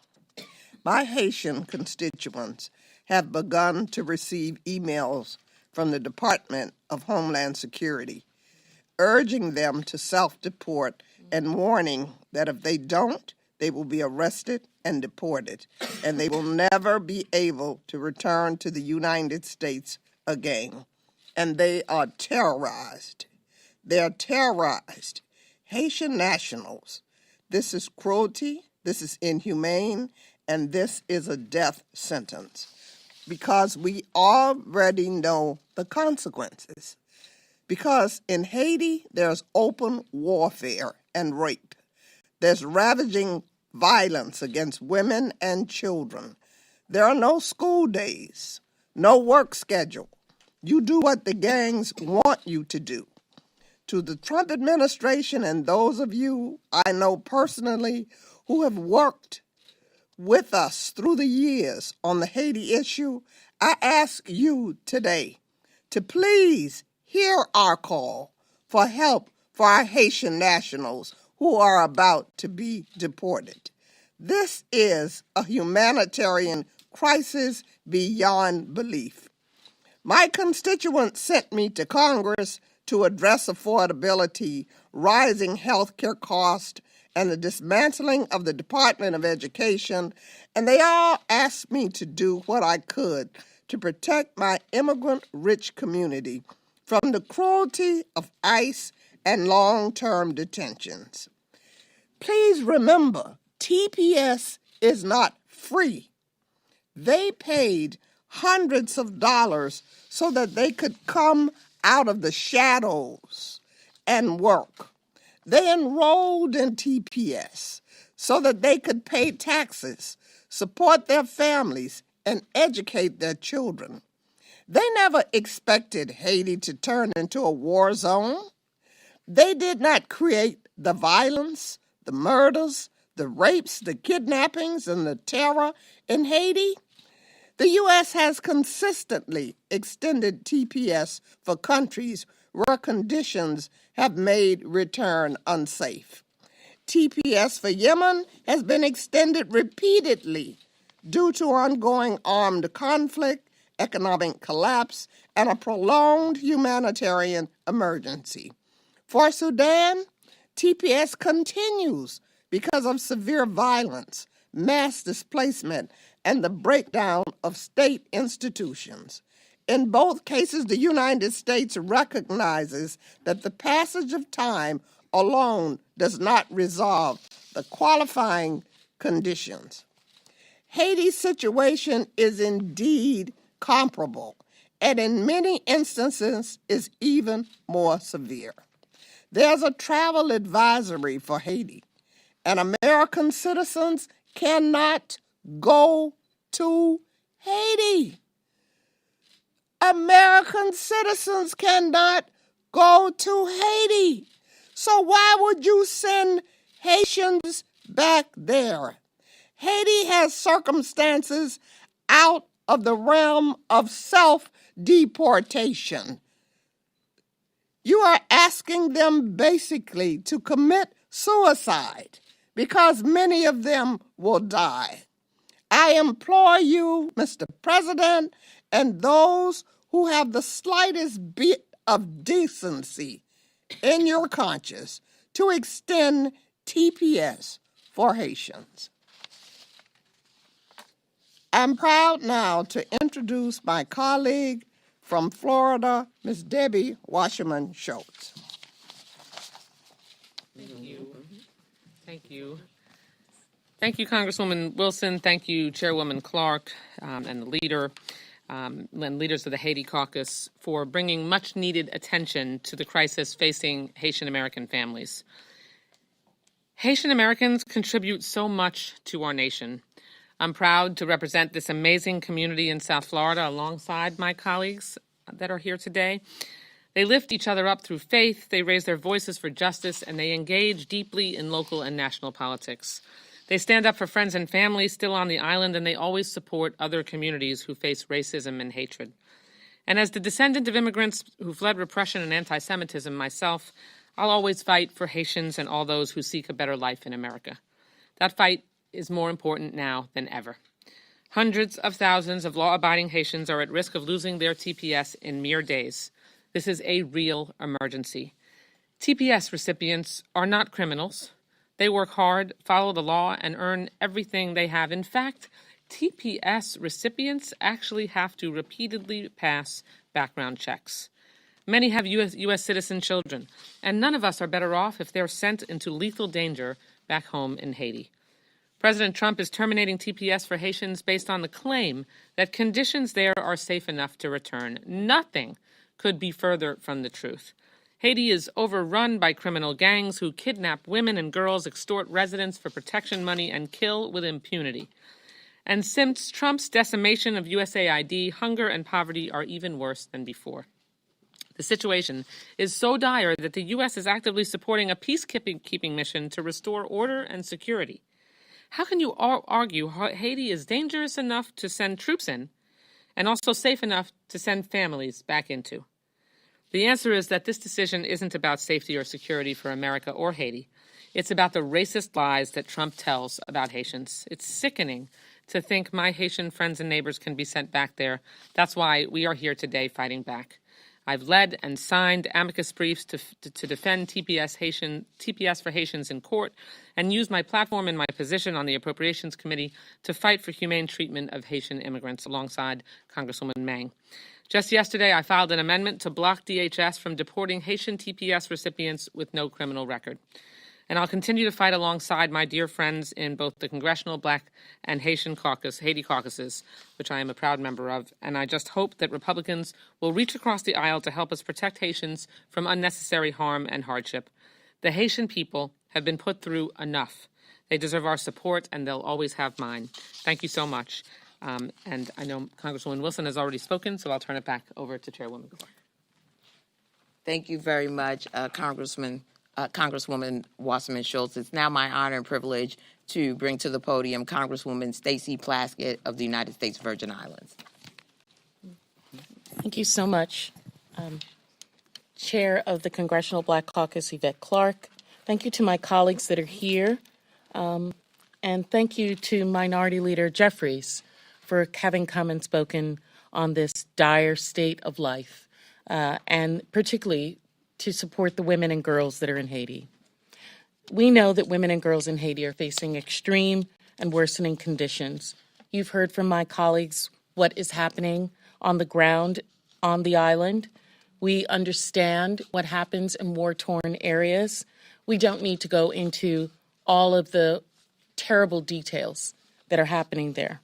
Speaker 23: My Haitian constituents have begun to receive emails from the Department of Homeland Security, urging them to self-deport and warning that if they don't, they will be arrested and deported, and they will never be able to return to the United States again. And they are terrorized. They are terrorized. Haitian nationals, this is cruelty, this is inhumane, and this is a death sentence, because we already know the consequences. Because in Haiti, there's open warfare and rape. There's ravaging violence against women and children. There are no school days, no work schedule. You do what the gangs want you to do. To the Trump administration and those of you I know personally who have worked with us through the years on the Haiti issue, I ask you today to please hear our call for help for our Haitian nationals who are about to be deported. This is a humanitarian crisis beyond belief. My constituents sent me to Congress to address affordability, rising health care costs, and the dismantling of the Department of Education, and they all asked me to do what I could to protect my immigrant-rich community from the cruelty of ICE and long-term detentions. Please remember, TPS is not free. They paid hundreds of dollars so that they could come out of the shadows and work. They enrolled in TPS so that they could pay taxes, support their families, and educate their children. They never expected Haiti to turn into a war zone. They did not create the violence, the murders, the rapes, the kidnappings, and the terror in Haiti. The U.S. has consistently extended TPS for countries where conditions have made return unsafe. TPS for Yemen has been extended repeatedly due to ongoing armed conflict, economic collapse, and a prolonged humanitarian emergency. For Sudan, TPS continues because of severe violence, mass displacement, and the breakdown of state institutions. In both cases, the United States recognizes that the passage of time alone does not resolve the qualifying conditions. Haiti's situation is indeed comparable, and in many instances is even more severe. There's a travel advisory for Haiti, and American citizens cannot go to Haiti. American citizens cannot go to Haiti. So why would you send Haitians back there? Haiti has circumstances out of the realm of self-deportation. You are asking them basically to commit suicide because many of them will die. I implore you, Mr. President, and those who have the slightest bit of decency in your conscience to extend TPS for Haitians. I'm proud now to introduce my colleague from Florida, Ms. Debbie Wasserman Schultz.
Speaker 5: Thank you. Thank you. Thank you, Congresswoman Wilson. Thank you, Chairwoman Clark, and the leader and leaders of the Haiti Caucus for bringing much needed attention to the crisis facing Haitian American families. Haitian Americans contribute so much to our nation. I'm proud to represent this amazing community in South Florida alongside my colleagues that are here today. They lift each other up through faith, they raise their voices for justice, and they engage deeply in local and national politics. They stand up for friends and family still on the island, and they always support other communities who face racism and hatred. And as the descendant of immigrants who fled repression and anti-Semitism myself, I'll always fight for Haitians and all those who seek a better life in America. That fight is more important now than ever. Hundreds of thousands of law-abiding Haitians are at risk of losing their TPS in mere days. This is a real emergency. TPS recipients are not criminals. They work hard, follow the law, and earn everything they have. In fact, TPS recipients actually have to repeatedly pass background checks. Many have U.S. citizen children, and none of us are better off if they're sent into lethal danger back home in Haiti. President Trump is terminating TPS for Haitians based on the claim that conditions there are safe enough to return. Nothing could be further from the truth. Haiti is overrun by criminal gangs who kidnap women and girls, extort residents for protection money, and kill with impunity. And since Trump's decimation of USAID, hunger and poverty are even worse than before. The situation is so dire that the U.S. is actively supporting a peacekeeping mission to restore order and security. How can you argue Haiti is dangerous enough to send troops in and also safe enough to send families back into? The answer is that this decision isn't about safety or security for America or Haiti. It's about the racist lies that Trump tells about Haitians. It's sickening to think my Haitian friends and neighbors can be sent back there. That's why we are here today fighting back. I've led and signed amicus briefs to defend TPS for Haitians in court and used my platform and my position on the Appropriations Committee to fight for humane treatment of Haitian immigrants alongside Congresswoman Meng. Just yesterday, I filed an amendment to block DHS from deporting Haitian TPS recipients with no criminal record. And I'll continue to fight alongside my dear friends in both the Congressional Black and Haiti caucuses, which I am a proud member of. And I just hope that Republicans will reach across the aisle to help us protect Haitians from unnecessary harm and hardship. The Haitian people have been put through enough. They deserve our support, and they'll always have mine. Thank you so much. And I know Congresswoman Wilson has already spoken, so I'll turn it back over to Chairwoman Clark.
Speaker 3: Thank you very much, Congresswoman Wasserman Schultz. It's now my honor and privilege to bring to the podium Congresswoman Stacey Plaskett of the United States Virgin Islands.
Speaker 6: Thank you so much. Chair of the Congressional Black Caucus, Yvette Clark. Thank you to my colleagues that are here. And thank you to Minority Leader Jeffries for having come and spoken on this dire state of life, and particularly to support the women and girls that are in Haiti. We know that women and girls in Haiti are facing extreme and worsening conditions. You've heard from my colleagues what is happening on the ground on the island. We understand what happens in war-torn areas. We don't need to go into all of the terrible details that are happening there.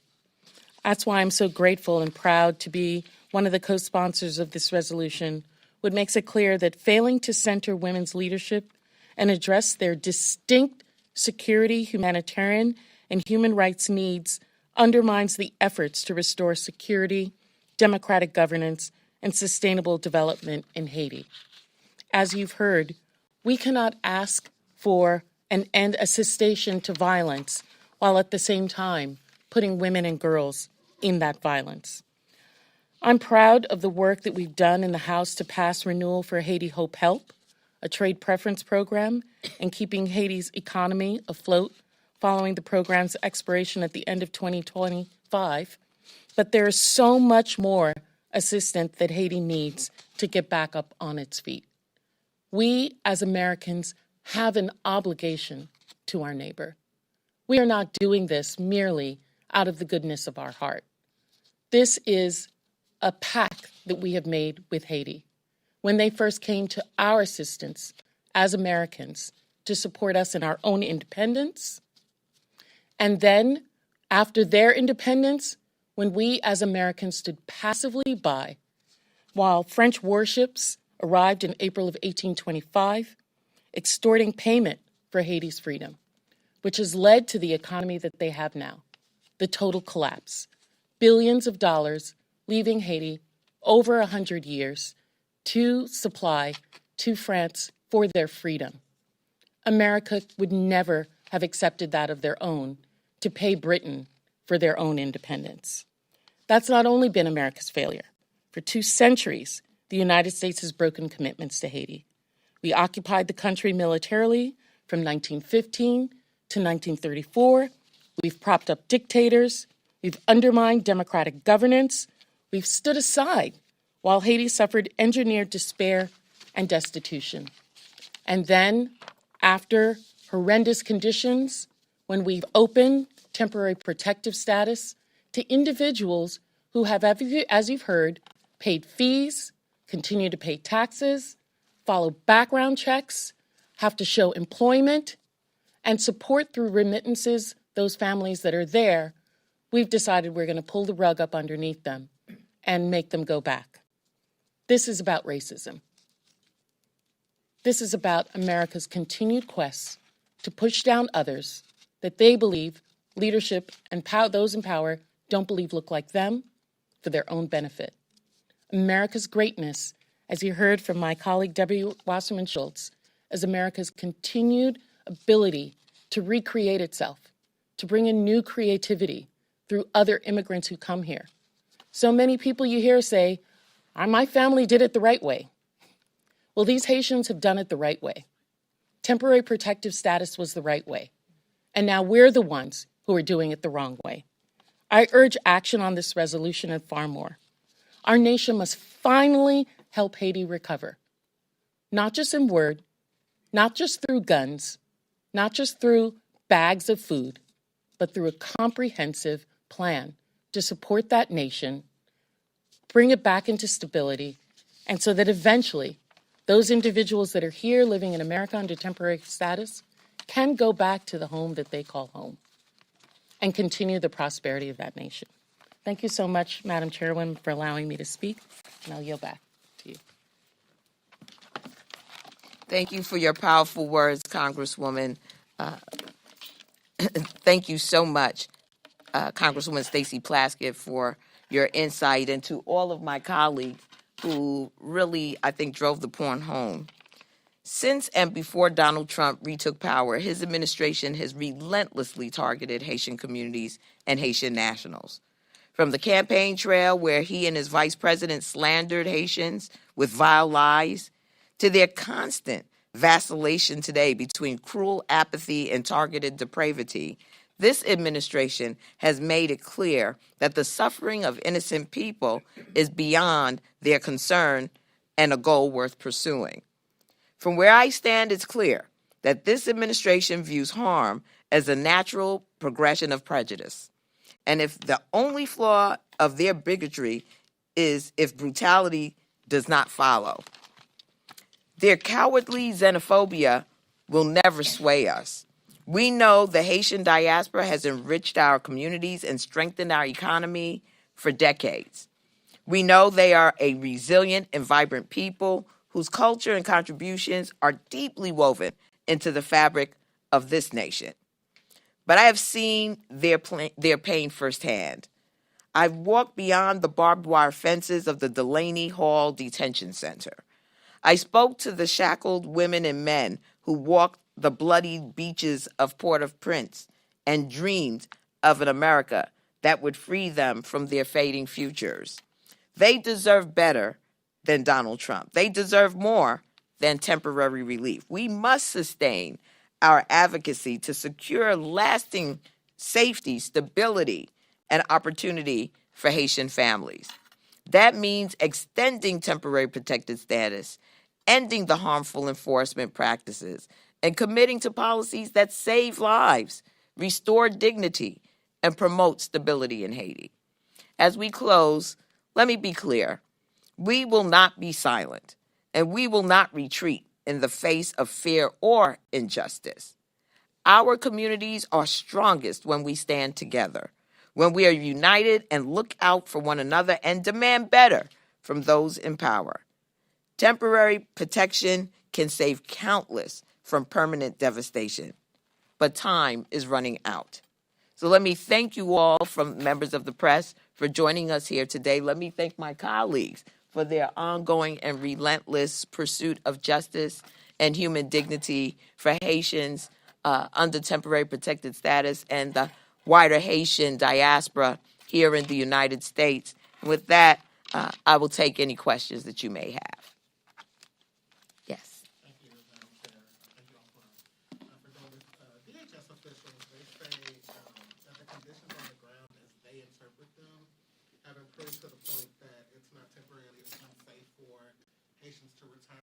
Speaker 6: That's why I'm so grateful and proud to be one of the co-sponsors of this resolution, which makes it clear that failing to center women's leadership and address their distinct security, humanitarian, and human rights needs undermines the efforts to restore security, democratic governance, and sustainable development in Haiti. As you've heard, we cannot ask for an end, a cessation to violence, while at the same time putting women and girls in that violence. I'm proud of the work that we've done in the House to pass Renewal for Haiti Hope Help, a trade preference program, and keeping Haiti's economy afloat following the program's expiration at the end of 2025. But there is so much more assistance that Haiti needs to get back up on its feet. We, as Americans, have an obligation to our neighbor. We are not doing this merely out of the goodness of our heart. This is a pact that we have made with Haiti. When they first came to our assistance as Americans to support us in our own independence, and then after their independence, when we as Americans stood passively by while French warships arrived in April of 1825, extorting payment for Haiti's freedom, which has led to the economy that they have now, the total collapse. Billions of dollars leaving Haiti over 100 years to supply to France for their freedom. America would never have accepted that of their own to pay Britain for their own independence. That's not only been America's failure. For 2 centuries, the United States has broken commitments to Haiti. We occupied the country militarily from 1915 to 1934. We've propped up dictators. We've undermined democratic governance. We've stood aside while Haiti suffered engineered despair and destitution. And then, after horrendous conditions, when we've opened temporary protective status to individuals who have, as you've heard, paid fees, continue to pay taxes, follow background checks, have to show employment, and support through remittances those families that are there, we've decided we're going to pull the rug up underneath them and make them go back. This is about racism. This is about America's continued quest to push down others that they believe leadership and those in power don't believe look like them for their own benefit. America's greatness, as you heard from my colleague Debbie Wasserman Schultz, is America's continued ability to recreate itself, to bring in new creativity through other immigrants who come here. So many people you hear say, my family did it the right way. Well, these Haitians have done it the right way. Temporary protective status was the right way. And now we're the ones who are doing it the wrong way. I urge action on this resolution and far more. Our nation must finally help Haiti recover, not just in word, not just through guns, not just through bags of food, but through a comprehensive plan to support that nation, bring it back into stability, and so that eventually those individuals that are here living in America under temporary status can go back to the home that they call home and continue the prosperity of that nation. Thank you so much, Madam Chairwoman, for allowing me to speak, and I'll yield back to you.
Speaker 3: Thank you for your powerful words, Congresswoman. Thank you so much, Congresswoman Stacey Plaskett, for your insight, and to all of my colleagues who really, I think, drove the point home. Since and before Donald Trump retook power, his administration has relentlessly targeted Haitian communities and Haitian nationals. From the campaign trail where he and his vice president slandered Haitians with vile lies, to their constant vacillation today between cruel apathy and targeted depravity, this administration has made it clear that the suffering of innocent people is beyond their concern and a goal worth pursuing. From where I stand, it's clear that this administration views harm as a natural progression of prejudice. And if the only flaw of their bigotry is if brutality does not follow. Their cowardly xenophobia will never sway us. We know the Haitian diaspora has enriched our communities and strengthened our economy for decades. We know they are a resilient and vibrant people whose culture and contributions are deeply woven into the fabric of this nation. But I have seen their pain firsthand. I've walked beyond the barbed wire fences of the Delaney Hall Detention Center. I spoke to the shackled women and men who walked the bloody beaches of Port-au-Prince and dreamed of an America that would free them from their fading futures. They deserve better than Donald Trump. They deserve more than temporary relief. We must sustain our advocacy to secure lasting safety, stability, and opportunity for Haitian families. That means extending temporary protected status, ending the harmful enforcement practices, and committing to policies that save lives, restore dignity, and promote stability in Haiti. As we close, let me be clear. We will not be silent, and we will not retreat in the face of fear or injustice. Our communities are strongest when we stand together, when we are united and look out for one another and demand better from those in power. Temporary protection can save countless from permanent devastation, but time is running out. So let me thank you all, from members of the press, for joining us here today. Let me thank my colleagues for their ongoing and relentless pursuit of justice and human dignity for Haitians under temporary protected status and the wider Haitian diaspora here in the United States. With that, I will take any questions that you may have. Yes.
Speaker 4: Thank you, Madam Chair. Thank you all for DHS officials, they say that the conditions on the ground as they interpret them have improved to the point that it's not temporarily unsafe for Haitians to return.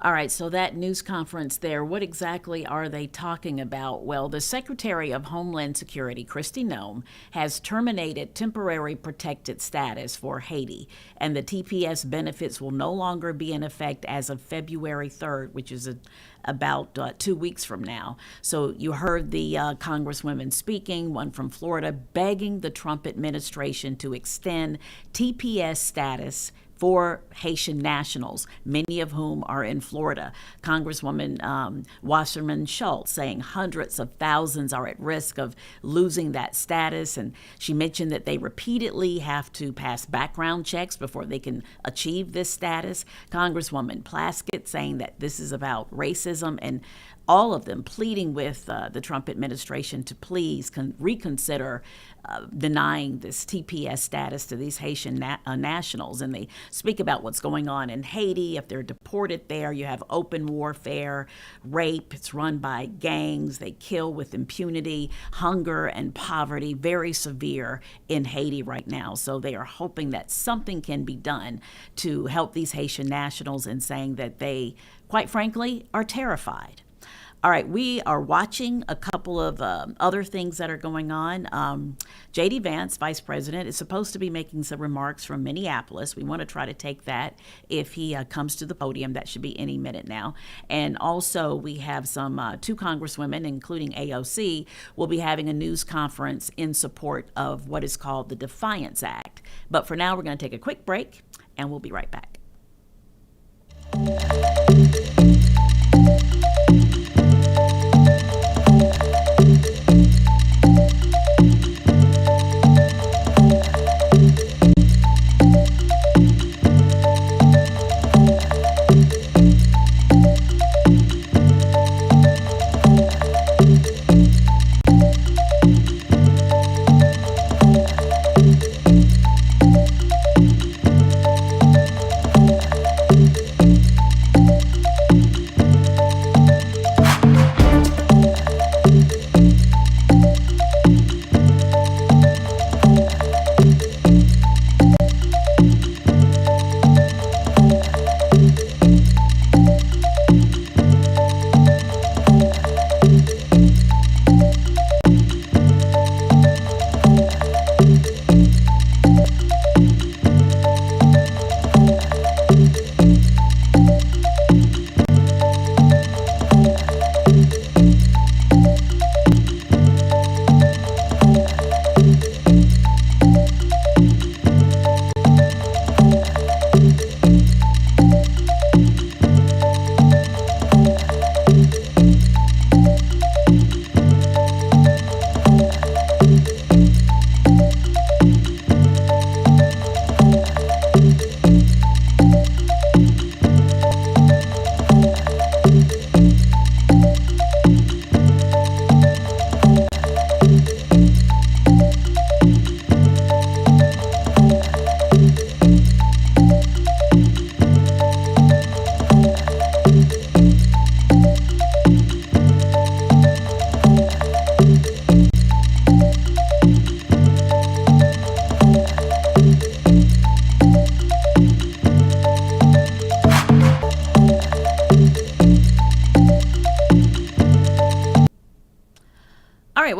Speaker 1: All right, so that news conference there, what exactly are they talking about? Well, the Secretary of Homeland Security, Kristi Noem, has terminated temporary protected status for Haiti, and the TPS benefits will no longer be in effect as of February 3rd, which is about 2 weeks from now. So you heard the congresswomen speaking, one from Florida, begging the Trump administration to extend TPS status for Haitian nationals, many of whom are in Florida. Congresswoman Wasserman Schultz saying hundreds of thousands are at risk of losing that status. And she mentioned that they repeatedly have to pass background checks before they can achieve this status. Congresswoman Plaskett saying that this is about racism, and all of them pleading with the Trump administration to please reconsider denying this TPS status to these Haitian nationals. And they speak about what's going on in Haiti. If they're deported there, you have open warfare, rape. It's run by gangs. They kill with impunity, hunger and poverty, very severe in Haiti right now. So they are hoping that something can be done to help these Haitian nationals, and saying that they, quite frankly, are terrified. All right, we are watching a couple of other things that are going on. J.D. Vance, Vice President, is supposed to be making some remarks from Minneapolis. We want to try to take that if he comes to the podium. That should be any minute now. And also, we have some two congresswomen, including AOC, will be having a news conference in support of what is called the Defiance Act. But for now, we're going to take a quick break, and we'll be right back.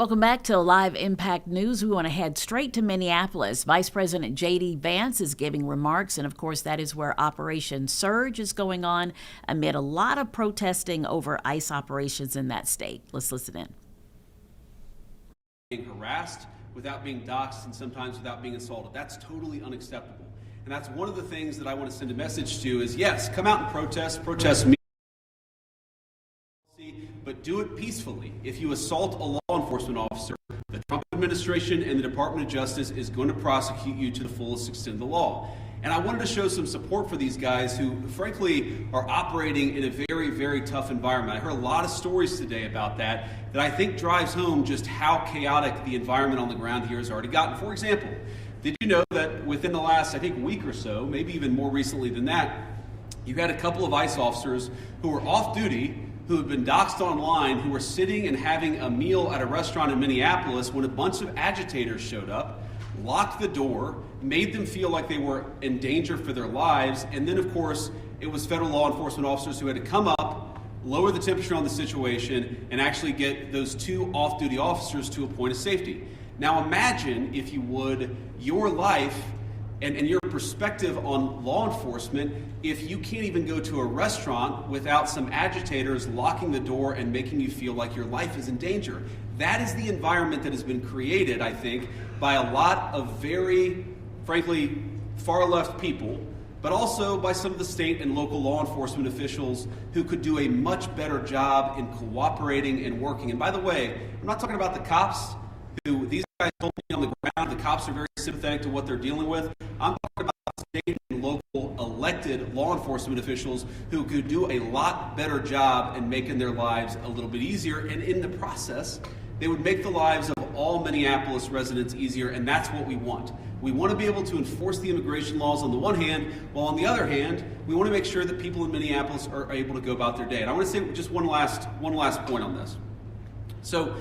Speaker 1: welcome back to Live Impact News. We want to head straight to Minneapolis. Vice President J.D. Vance is giving remarks, and of course that is where Operation Surge is going on amid a lot of protesting over ICE operations in that state. Let's listen in.
Speaker 7: Being harassed without being doxxed and sometimes without being assaulted. That's totally unacceptable. And that's one of the things that I want to send a message to is, yes, come out and protest me. But do it peacefully. If you assault a law enforcement officer, the Trump administration and the Department of Justice is going to prosecute you to the fullest extent of the law. And I wanted to show some support for these guys who, frankly, are operating in a very, very tough environment. I heard a lot of stories today about that I think drives home just how chaotic the environment on the ground here has already gotten. For example, did you know that within the last, I think, week or so, maybe even more recently than that, you had a couple of ICE officers who were off duty who had been doxxed online, who were sitting and having a meal at a restaurant in Minneapolis when a bunch of agitators showed up, locked the door, made them feel like they were in danger for their lives, and then, of course, it was federal law enforcement officers who had to come up, lower the temperature on the situation, and actually get those two off-duty officers to a point of safety. Now imagine, if you would, your life and your perspective on law enforcement if you can't even go to a restaurant without some agitators locking the door and making you feel like your life is in danger. That is the environment that has been created, I think, by a lot of very, frankly, far-left people, but also by some of the state and local law enforcement officials who could do a much better job in cooperating and working. And by the way, I'm not talking about the cops who these guys told me on the ground. The cops are very sympathetic to what they're dealing with. I'm talking about state and local elected law enforcement officials who could do a lot better job in making their lives a little bit easier. And in the process, they would make the lives of all Minneapolis residents easier, and that's what we want. We want to be able to enforce the immigration laws on the one hand, while on the other hand, we want to make sure that people in Minneapolis are able to go about their day. And I want to say just one last point on this. So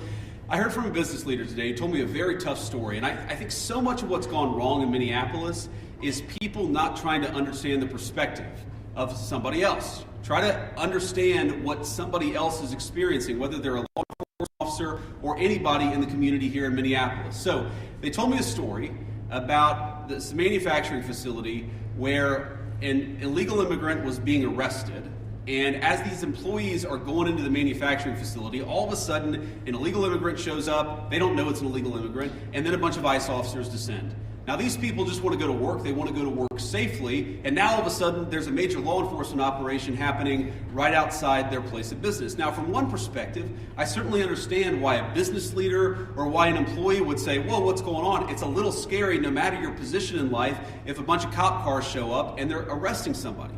Speaker 7: I heard from a business leader today. He told me a very tough story, and I think so much of what's gone wrong in Minneapolis is people not trying to understand the perspective of somebody else. Try to understand what somebody else is experiencing, whether they're a law enforcement officer or anybody in the community here in Minneapolis. So they told me a story about this manufacturing facility where an illegal immigrant was being arrested. And as these employees are going into the manufacturing facility, all of a sudden an illegal immigrant shows up. They don't know it's an illegal immigrant. And then a bunch of ICE officers descend. Now these people just want to go to work. They want to go to work safely. And now all of a sudden there's a major law enforcement operation happening right outside their place of business. Now from one perspective, I certainly understand why a business leader or why an employee would say, whoa, what's going on? It's a little scary no matter your position in life if a bunch of cop cars show up and they're arresting somebody.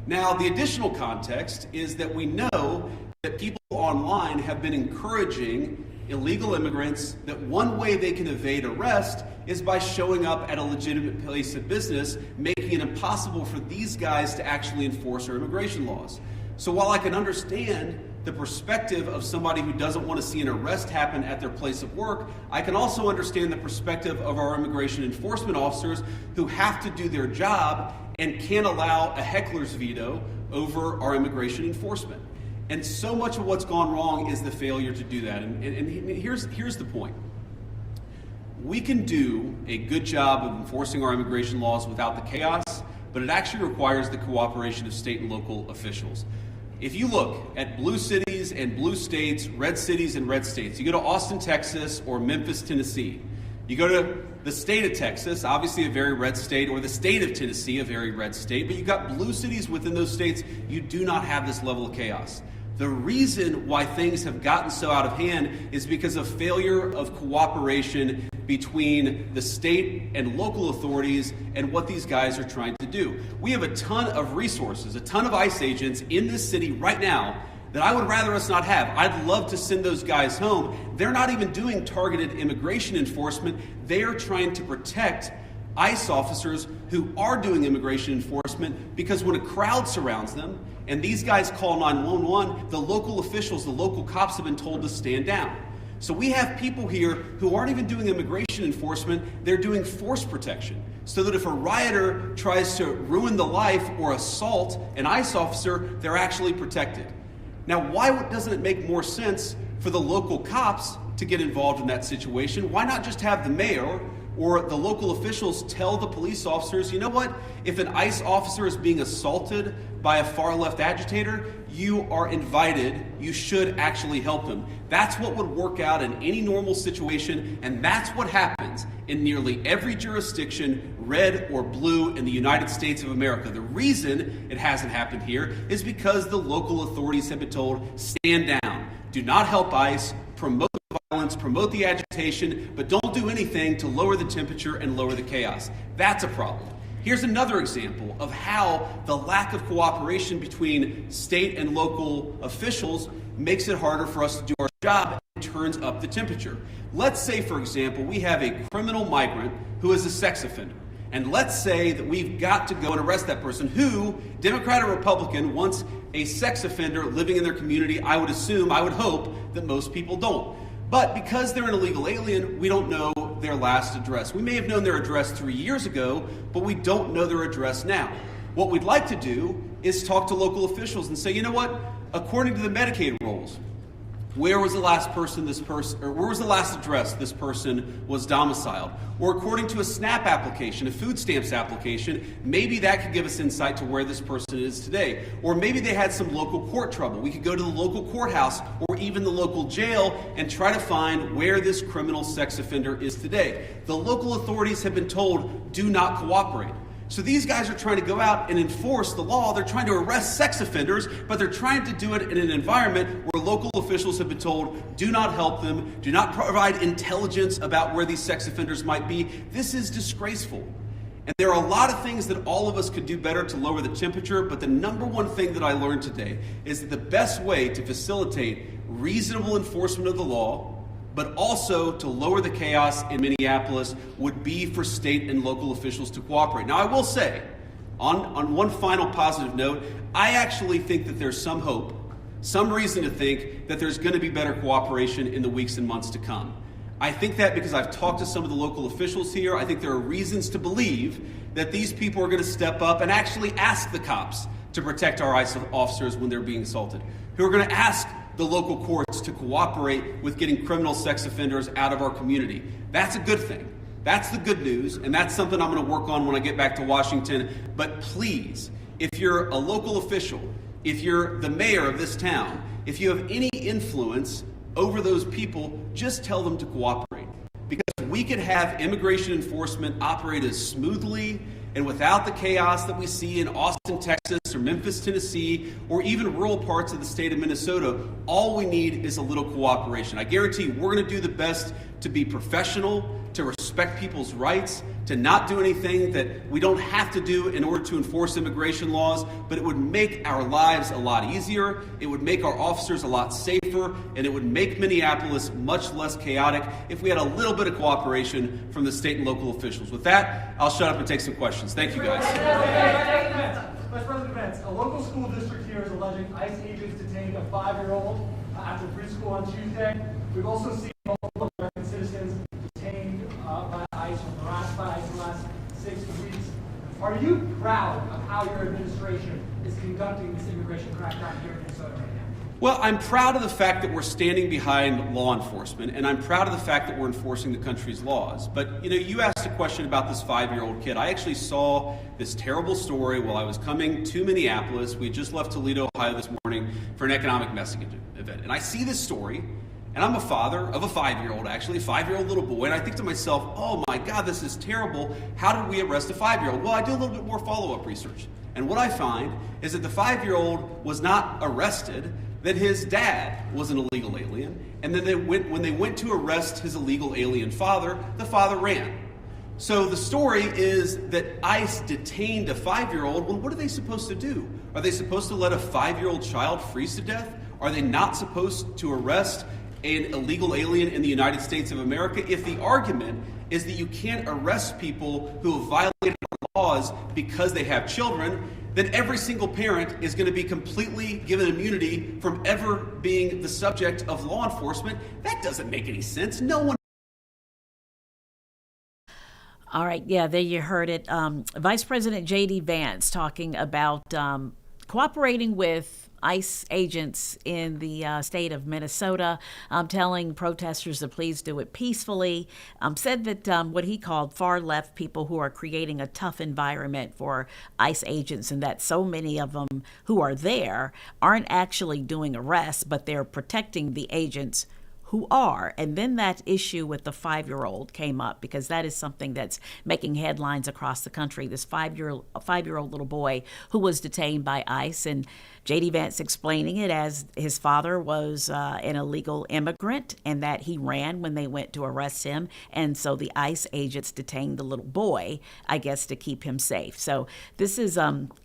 Speaker 7: Now, the additional context is that we know that people online have been encouraging illegal immigrants that one way they can evade arrest is by showing up at a legitimate place of business, making it impossible for these guys to actually enforce our immigration laws. So while I can understand the perspective of somebody who doesn't want to see an arrest happen at their place of work, I can also understand the perspective of our immigration enforcement officers who have to do their job and can't allow a heckler's veto over our immigration enforcement. And so much of what's gone wrong is the failure to do that. And here's the point. We can do a good job of enforcing our immigration laws without the chaos, but it actually requires the cooperation of state and local officials. If you look at blue cities and blue states, red cities and red states, you go to Austin, Texas, or Memphis, Tennessee, you go to the state of Texas, obviously a very red state, or the state of Tennessee, a very red state, but you've got blue cities within those states, you do not have this level of chaos. The reason why things have gotten so out of hand is because of failure of cooperation between the state and local authorities and what these guys are trying to do. We have a ton of resources, a ton of ICE agents in this city right now that I would rather us not have. I'd love to send those guys home. They're not even doing targeted immigration enforcement. They are trying to protect ICE officers who are doing immigration enforcement, because when a crowd surrounds them and these guys call 911, the local officials, the local cops have been told to stand down. So we have people here who aren't even doing immigration enforcement, they're doing force protection. So that if a rioter tries to ruin the life or assault an ICE officer, they're actually protected. Now, why doesn't it make more sense for the local cops to get involved in that situation. Why not just have the mayor or the local officials tell the police officers, you know what, if an ICE officer is being assaulted by a far-left agitator, you are invited, you should actually help him. That's what would work out in any normal situation, and that's what happens in nearly every jurisdiction, red or blue, in the United States of America. The reason it hasn't happened here is because the local authorities have been told, stand down, do not help ICE, promote the violence, promote the agitation, but don't do anything to lower the temperature and lower the chaos. That's a problem. Here's another example of how the lack of cooperation between state and local officials makes it harder for us to do our job and turns up the temperature. Let's say, for example, we have a criminal migrant who is a sex offender. And let's say that we've got to go and arrest that person who, Democrat or Republican, wants a sex offender living in their community. I would assume, I would hope that most people don't. But because they're an illegal alien, we don't know their last address. We may have known their address 3 years ago, but we don't know their address now. What we'd like to do is talk to local officials and say, you know what, according to the Medicaid rules, where was the last address this person was domiciled? Or according to a SNAP application, a food stamps application, maybe that could give us insight to where this person is today. Or maybe they had some local court trouble. We could go to the local courthouse or even the local jail and try to find where this criminal sex offender is today. The local authorities have been told, do not cooperate. So these guys are trying to go out and enforce the law. They're trying to arrest sex offenders, but they're trying to do it in an environment where local officials have been told, do not help them, do not provide intelligence about where these sex offenders might be. This is disgraceful. And there are a lot of things that all of us could do better to lower the temperature, but the number one thing that I learned today is that the best way to facilitate reasonable enforcement of the law, but also to lower the chaos in Minneapolis, would be for state and local officials to cooperate. Now, I will say, on one final positive note, I actually think that there's some hope, some reason to think that there's going to be better cooperation in the weeks and months to come. I think that because I've talked to some of the local officials here. I think there are reasons to believe that these people are going to step up and actually ask the cops to protect our ICE officers when they're being assaulted, who are going to ask the local courts to cooperate with getting criminal sex offenders out of our community. That's a good thing. That's the good news, and that's something I'm going to work on when I get back to Washington. But please, if you're a local official, if you're the mayor of this town, if you have any influence over those people, just tell them to cooperate. Because we could have immigration enforcement operate as smoothly and without the chaos that we see in Austin, Texas, or Memphis, Tennessee, or even rural parts of the state of Minnesota. All we need is a little cooperation. I guarantee you, we're going to do the best to be professional, to respect people's rights, to not do anything that we don't have to do in order to enforce immigration laws, but it would make our lives a lot easier, it would make our officers a lot safer, and it would make Minneapolis much less chaotic if we had a little bit of cooperation from the state and local officials. With that, I'll shut up and take some questions. Thank you, guys.
Speaker 8: Vice President Vance, a local school district here is alleging ICE agents detained a 5-year-old after preschool on Tuesday. We've also seen multiple American citizens detained by ICE or harassed by ICE in the last 6 weeks. Are you proud of how your administration is conducting this immigration crackdown here in Minnesota right now?
Speaker 7: Well, I'm proud of the fact that we're standing behind law enforcement, and I'm proud of the fact that we're enforcing the country's laws. But, you asked a question about this 5-year-old kid. I actually saw this terrible story while I was coming to Minneapolis. We had just left Toledo, Ohio this morning for an economic message event. And I see this story, and I'm a father of a 5-year-old, actually, a 5-year-old little boy, and I think to myself, oh my God, this is terrible. How did we arrest a 5-year-old? Well, I do a little bit more follow-up research. And what I find is that the 5-year-old was not arrested, that his dad was an illegal alien, and then when they went to arrest his illegal alien father, the father ran. So the story is that ICE detained a 5-year-old. Well, what are they supposed to do? Are they supposed to let a 5-year-old child freeze to death? Are they not supposed to arrest an illegal alien in the United States of America? If the argument is that you can't arrest people who have violated our laws because they have children, then every single parent is going to be completely given immunity from ever being the subject of law enforcement. That doesn't make any sense. No one.
Speaker 1: All right. Yeah, there you heard it. Vice President J.D. Vance talking about cooperating with ICE agents in the state of Minnesota, telling protesters to please do it peacefully, said that what he called far-left people who are creating a tough environment for ICE agents, and that so many of them who are there aren't actually doing arrests, but they're protecting the agents who are. And then that issue with the 5-year-old came up, because that is something that's making headlines across the country. This five-year-old little boy who was detained by ICE, and J.D. Vance explaining it as his father was an illegal immigrant and that he ran when they went to arrest him. And so the ICE agents detained the little boy, I guess, to keep him safe. So this is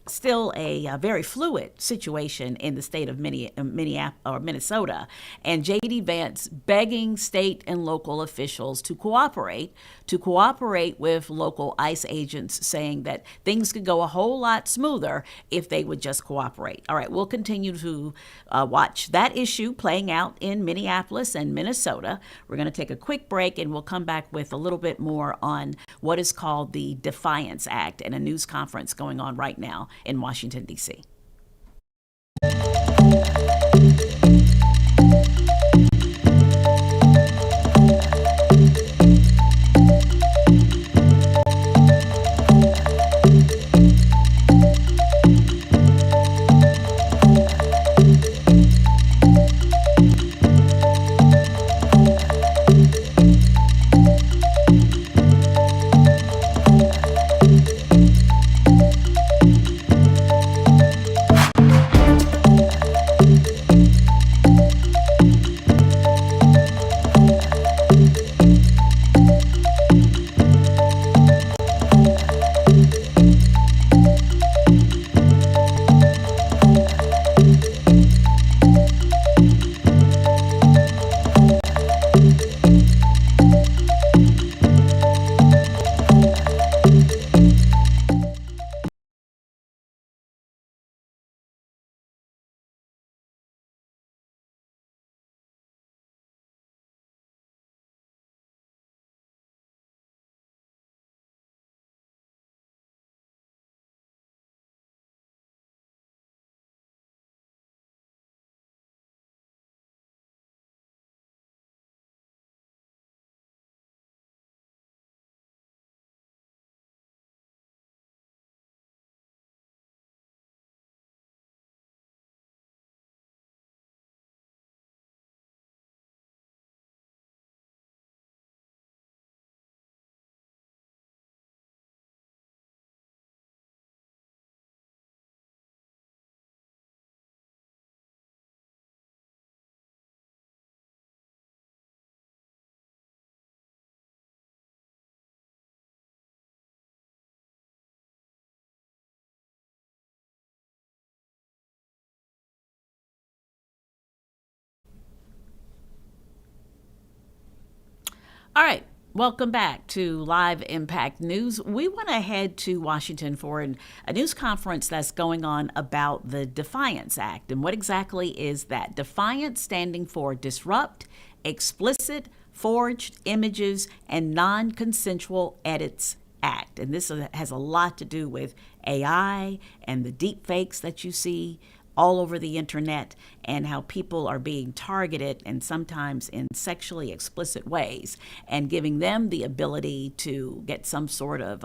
Speaker 1: still a very fluid situation in the state of Minnesota. And J.D. Vance begging state and local officials to cooperate with local ICE agents, saying that things could go a whole lot smoother if they would just cooperate. All right, we'll continue to watch that issue playing out in Minneapolis and Minnesota. We're going to take a quick break, and we'll come back with a little bit more on what is called the Defiance Act and a news conference going on right now in Washington, D.C. All right. Welcome back to Live Impact News. We want to head to Washington for a news conference that's going on about the Defiance Act. And what exactly is that? Defiance standing for Disrupt, Explicit, Forged Images, and Non-Consensual Edits Act. And this has a lot to do with AI and the deep fakes that you see all over the internet, and how people are being targeted, and sometimes in sexually explicit ways, and giving them the ability to get some sort of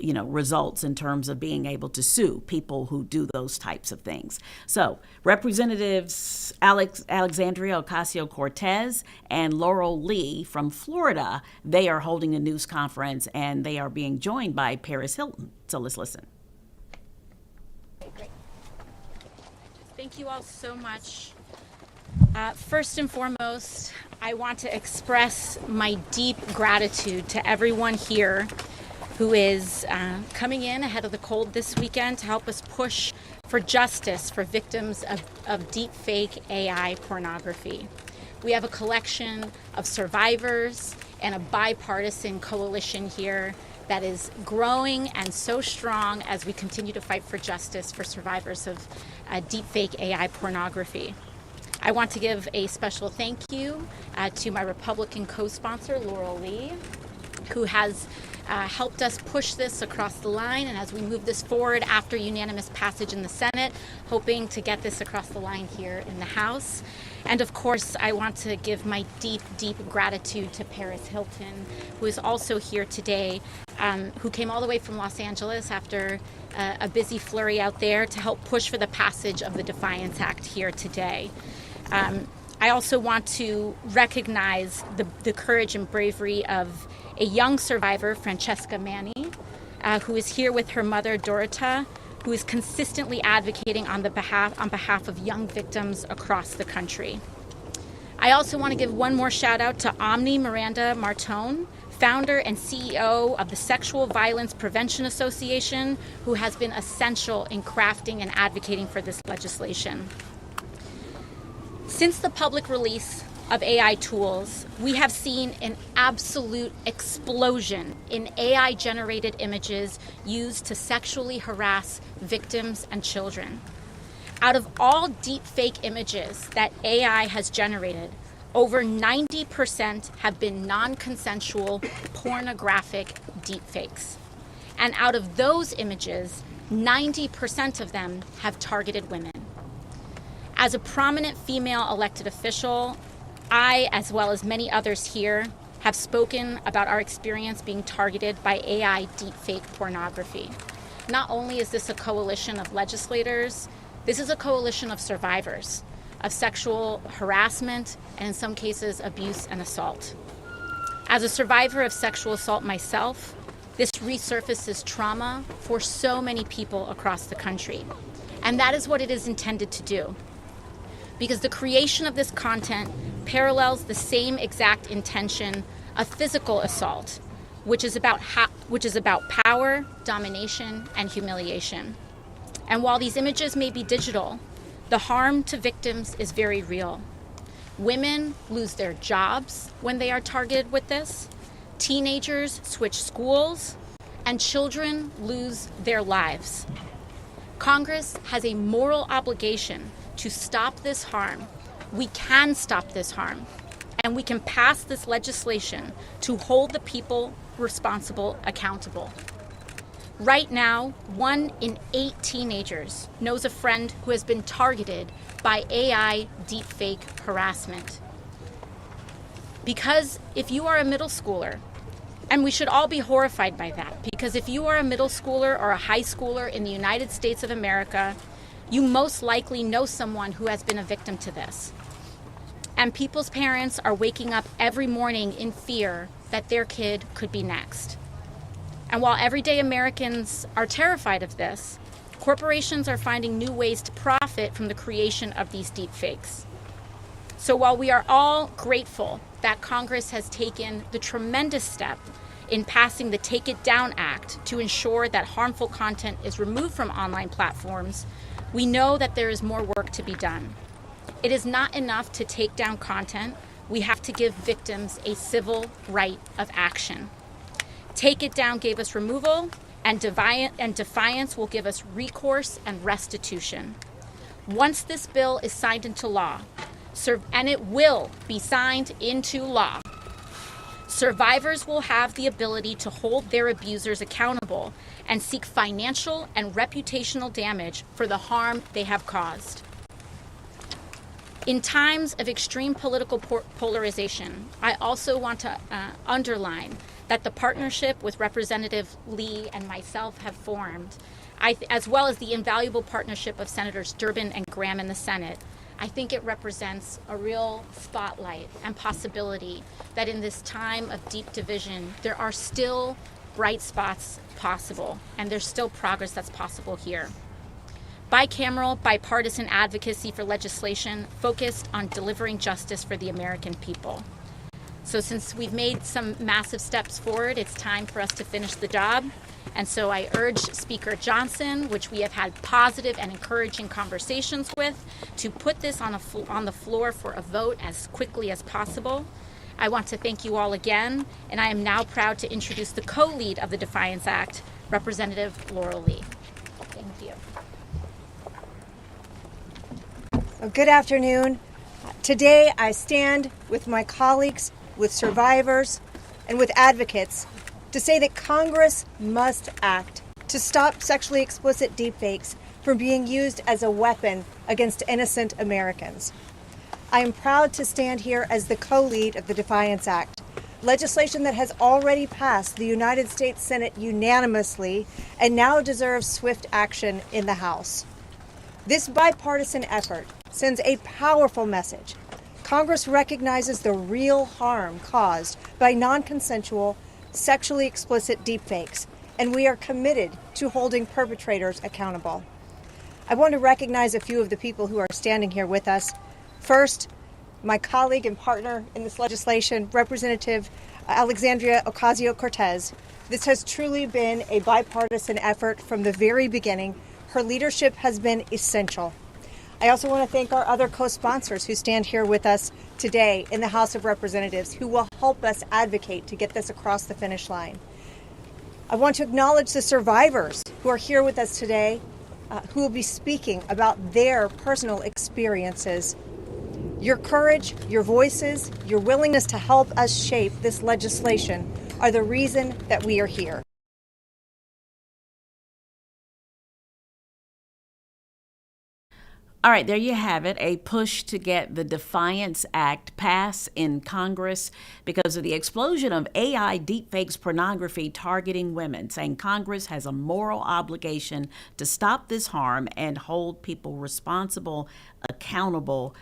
Speaker 1: results in terms of being able to sue people who do those types of things. So Representatives Alexandria Ocasio-Cortez and Laurel Lee from Florida, they are holding a news conference, and they are being joined by Paris Hilton. So let's listen.
Speaker 9: Thank you all so much. First and foremost, I want to express my deep gratitude to everyone here who is coming in ahead of the cold this weekend to help us push for justice for victims of deep fake AI pornography. We have a collection of survivors and a bipartisan coalition here that is growing and so strong as we continue to fight for justice for survivors of deepfake AI pornography. I want to give a special thank you to my Republican co-sponsor, Laurel Lee, who has helped us push this across the line, and as we move this forward after unanimous passage in the Senate, hoping to get this across the line here in the House. And of course, I want to give my deep, deep gratitude to Paris Hilton, who is also here today, who came all the way from Los Angeles after a busy flurry out there to help push for the passage of the Defiance Act here today. I also want to recognize the courage and bravery of a young survivor, Francesca Manni, who is here with her mother, Dorota, who is consistently advocating on behalf of young victims across the country. I also want to give one more shout out to Omni Miranda Martone, founder and CEO of the Sexual Violence Prevention Association, who has been essential in crafting and advocating for this legislation. Since the public release of AI tools, we have seen an absolute explosion in AI-generated images used to sexually harass victims and children. Out of all deepfake images that AI has generated, over 90% have been non-consensual pornographic deepfakes. And out of those images, 90% of them have targeted women. As a prominent female elected official, I, as well as many others here, have spoken about our experience being targeted by AI deepfake pornography. Not only is this a coalition of legislators, this is a coalition of survivors of sexual harassment and in some cases abuse and assault. As a survivor of sexual assault myself, this resurfaces trauma for so many people across the country. And that is what it is intended to do. Because the creation of this content parallels the same exact intention of physical assault, which is about power, domination, and humiliation. And while these images may be digital, the harm to victims is very real. Women lose their jobs when they are targeted with this, teenagers switch schools, and children lose their lives. Congress has a moral obligation to stop this harm. We can stop this harm, and we can pass this legislation to hold the people responsible accountable. Right now, 1 in 8 teenagers knows a friend who has been targeted by AI deepfake harassment. Because if you are a middle schooler, and we should all be horrified by that, because if you are a middle schooler or a high schooler in the United States of America, you most likely know someone who has been a victim to this. And people's parents are waking up every morning in fear that their kid could be next. And while everyday Americans are terrified of this, corporations are finding new ways to profit from the creation of these deepfakes. So while we are all grateful that Congress has taken the tremendous step in passing the Take It Down Act to ensure that harmful content is removed from online platforms, we know that there is more work to be done. It is not enough to take down content. We have to give victims a civil right of action. Take It Down gave us removal, and Defiance will give us recourse and restitution. Once this bill is signed into law, and it will be signed into law, survivors will have the ability to hold their abusers accountable and seek financial and reputational damage for the harm they have caused. In times of extreme political polarization, I also want to underline that the partnership with Representative Lee and myself have formed, as well as the invaluable partnership of Senators Durbin and Graham in the Senate, I think it represents a real spotlight and possibility that in this time of deep division, there are still bright spots possible, and there's still progress that's possible here. Bicameral, bipartisan advocacy for legislation focused on delivering justice for the American people. So since we've made some massive steps forward, it's time for us to finish the job. And so I urge Speaker Johnson, which we have had positive and encouraging conversations with, to put this on the floor for a vote as quickly as possible. I want to thank you all again, and I am now proud to introduce the co-lead of the Defiance Act, Representative Laurel Lee. Thank you.
Speaker 10: Good afternoon. Today I stand with my colleagues, with survivors, and with advocates to say that Congress must act to stop sexually explicit deepfakes from being used as a weapon against innocent Americans. I am proud to stand here as the co-lead of the Defiance Act, legislation that has already passed the United States Senate unanimously and now deserves swift action in the House. This bipartisan effort sends a powerful message. Congress recognizes the real harm caused by non-consensual, sexually explicit deepfakes, and we are committed to holding perpetrators accountable. I want to recognize a few of the people who are standing here with us. First, my colleague and partner in this legislation, Representative Alexandria Ocasio-Cortez. This has truly been a bipartisan effort from the very beginning. Her leadership has been essential. I also want to thank our other co-sponsors who stand here with us today in the House of Representatives, who will help us advocate to get this across the finish line. I want to acknowledge the survivors who are here with us today, who will be speaking about their personal experiences. Your courage, your voices, your willingness to help us shape this legislation are the reason that we are here.
Speaker 1: All right, there you have it, a push to get the Defiance Act passed in Congress because of the explosion of AI deepfakes pornography targeting women, saying Congress has a moral obligation to stop this harm and hold people responsible, accountable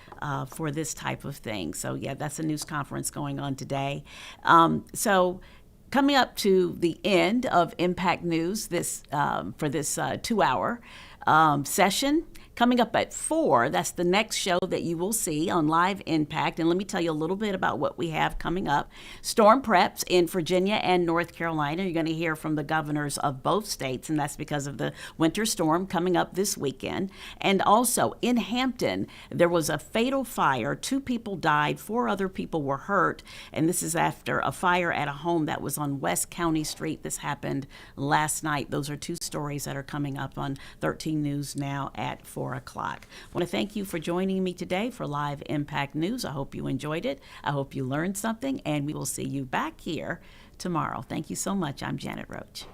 Speaker 1: for this type of thing. So yeah, that's a news conference going on today. Coming up to the end of Impact News for this 2-hour session. Coming up at 4, that's the next show that you will see on Live Impact. And let me tell you a little bit about what we have coming up. Storm preps in Virginia and North Carolina. You're going to hear from the governors of both states, and that's because of the winter storm coming up this weekend. And also in Hampton, there was a fatal fire. 2 people died, 4 other people were hurt. And this is after a fire at a home that was on West County Street. This happened last night. Those are 2 stories that are coming up on 13 News Now at 4 o'clock. I want to thank you for joining me today for Live Impact News. I hope you enjoyed it. I hope you learned something, and we will see you back here tomorrow. Thank you so much. I'm Janet Roach.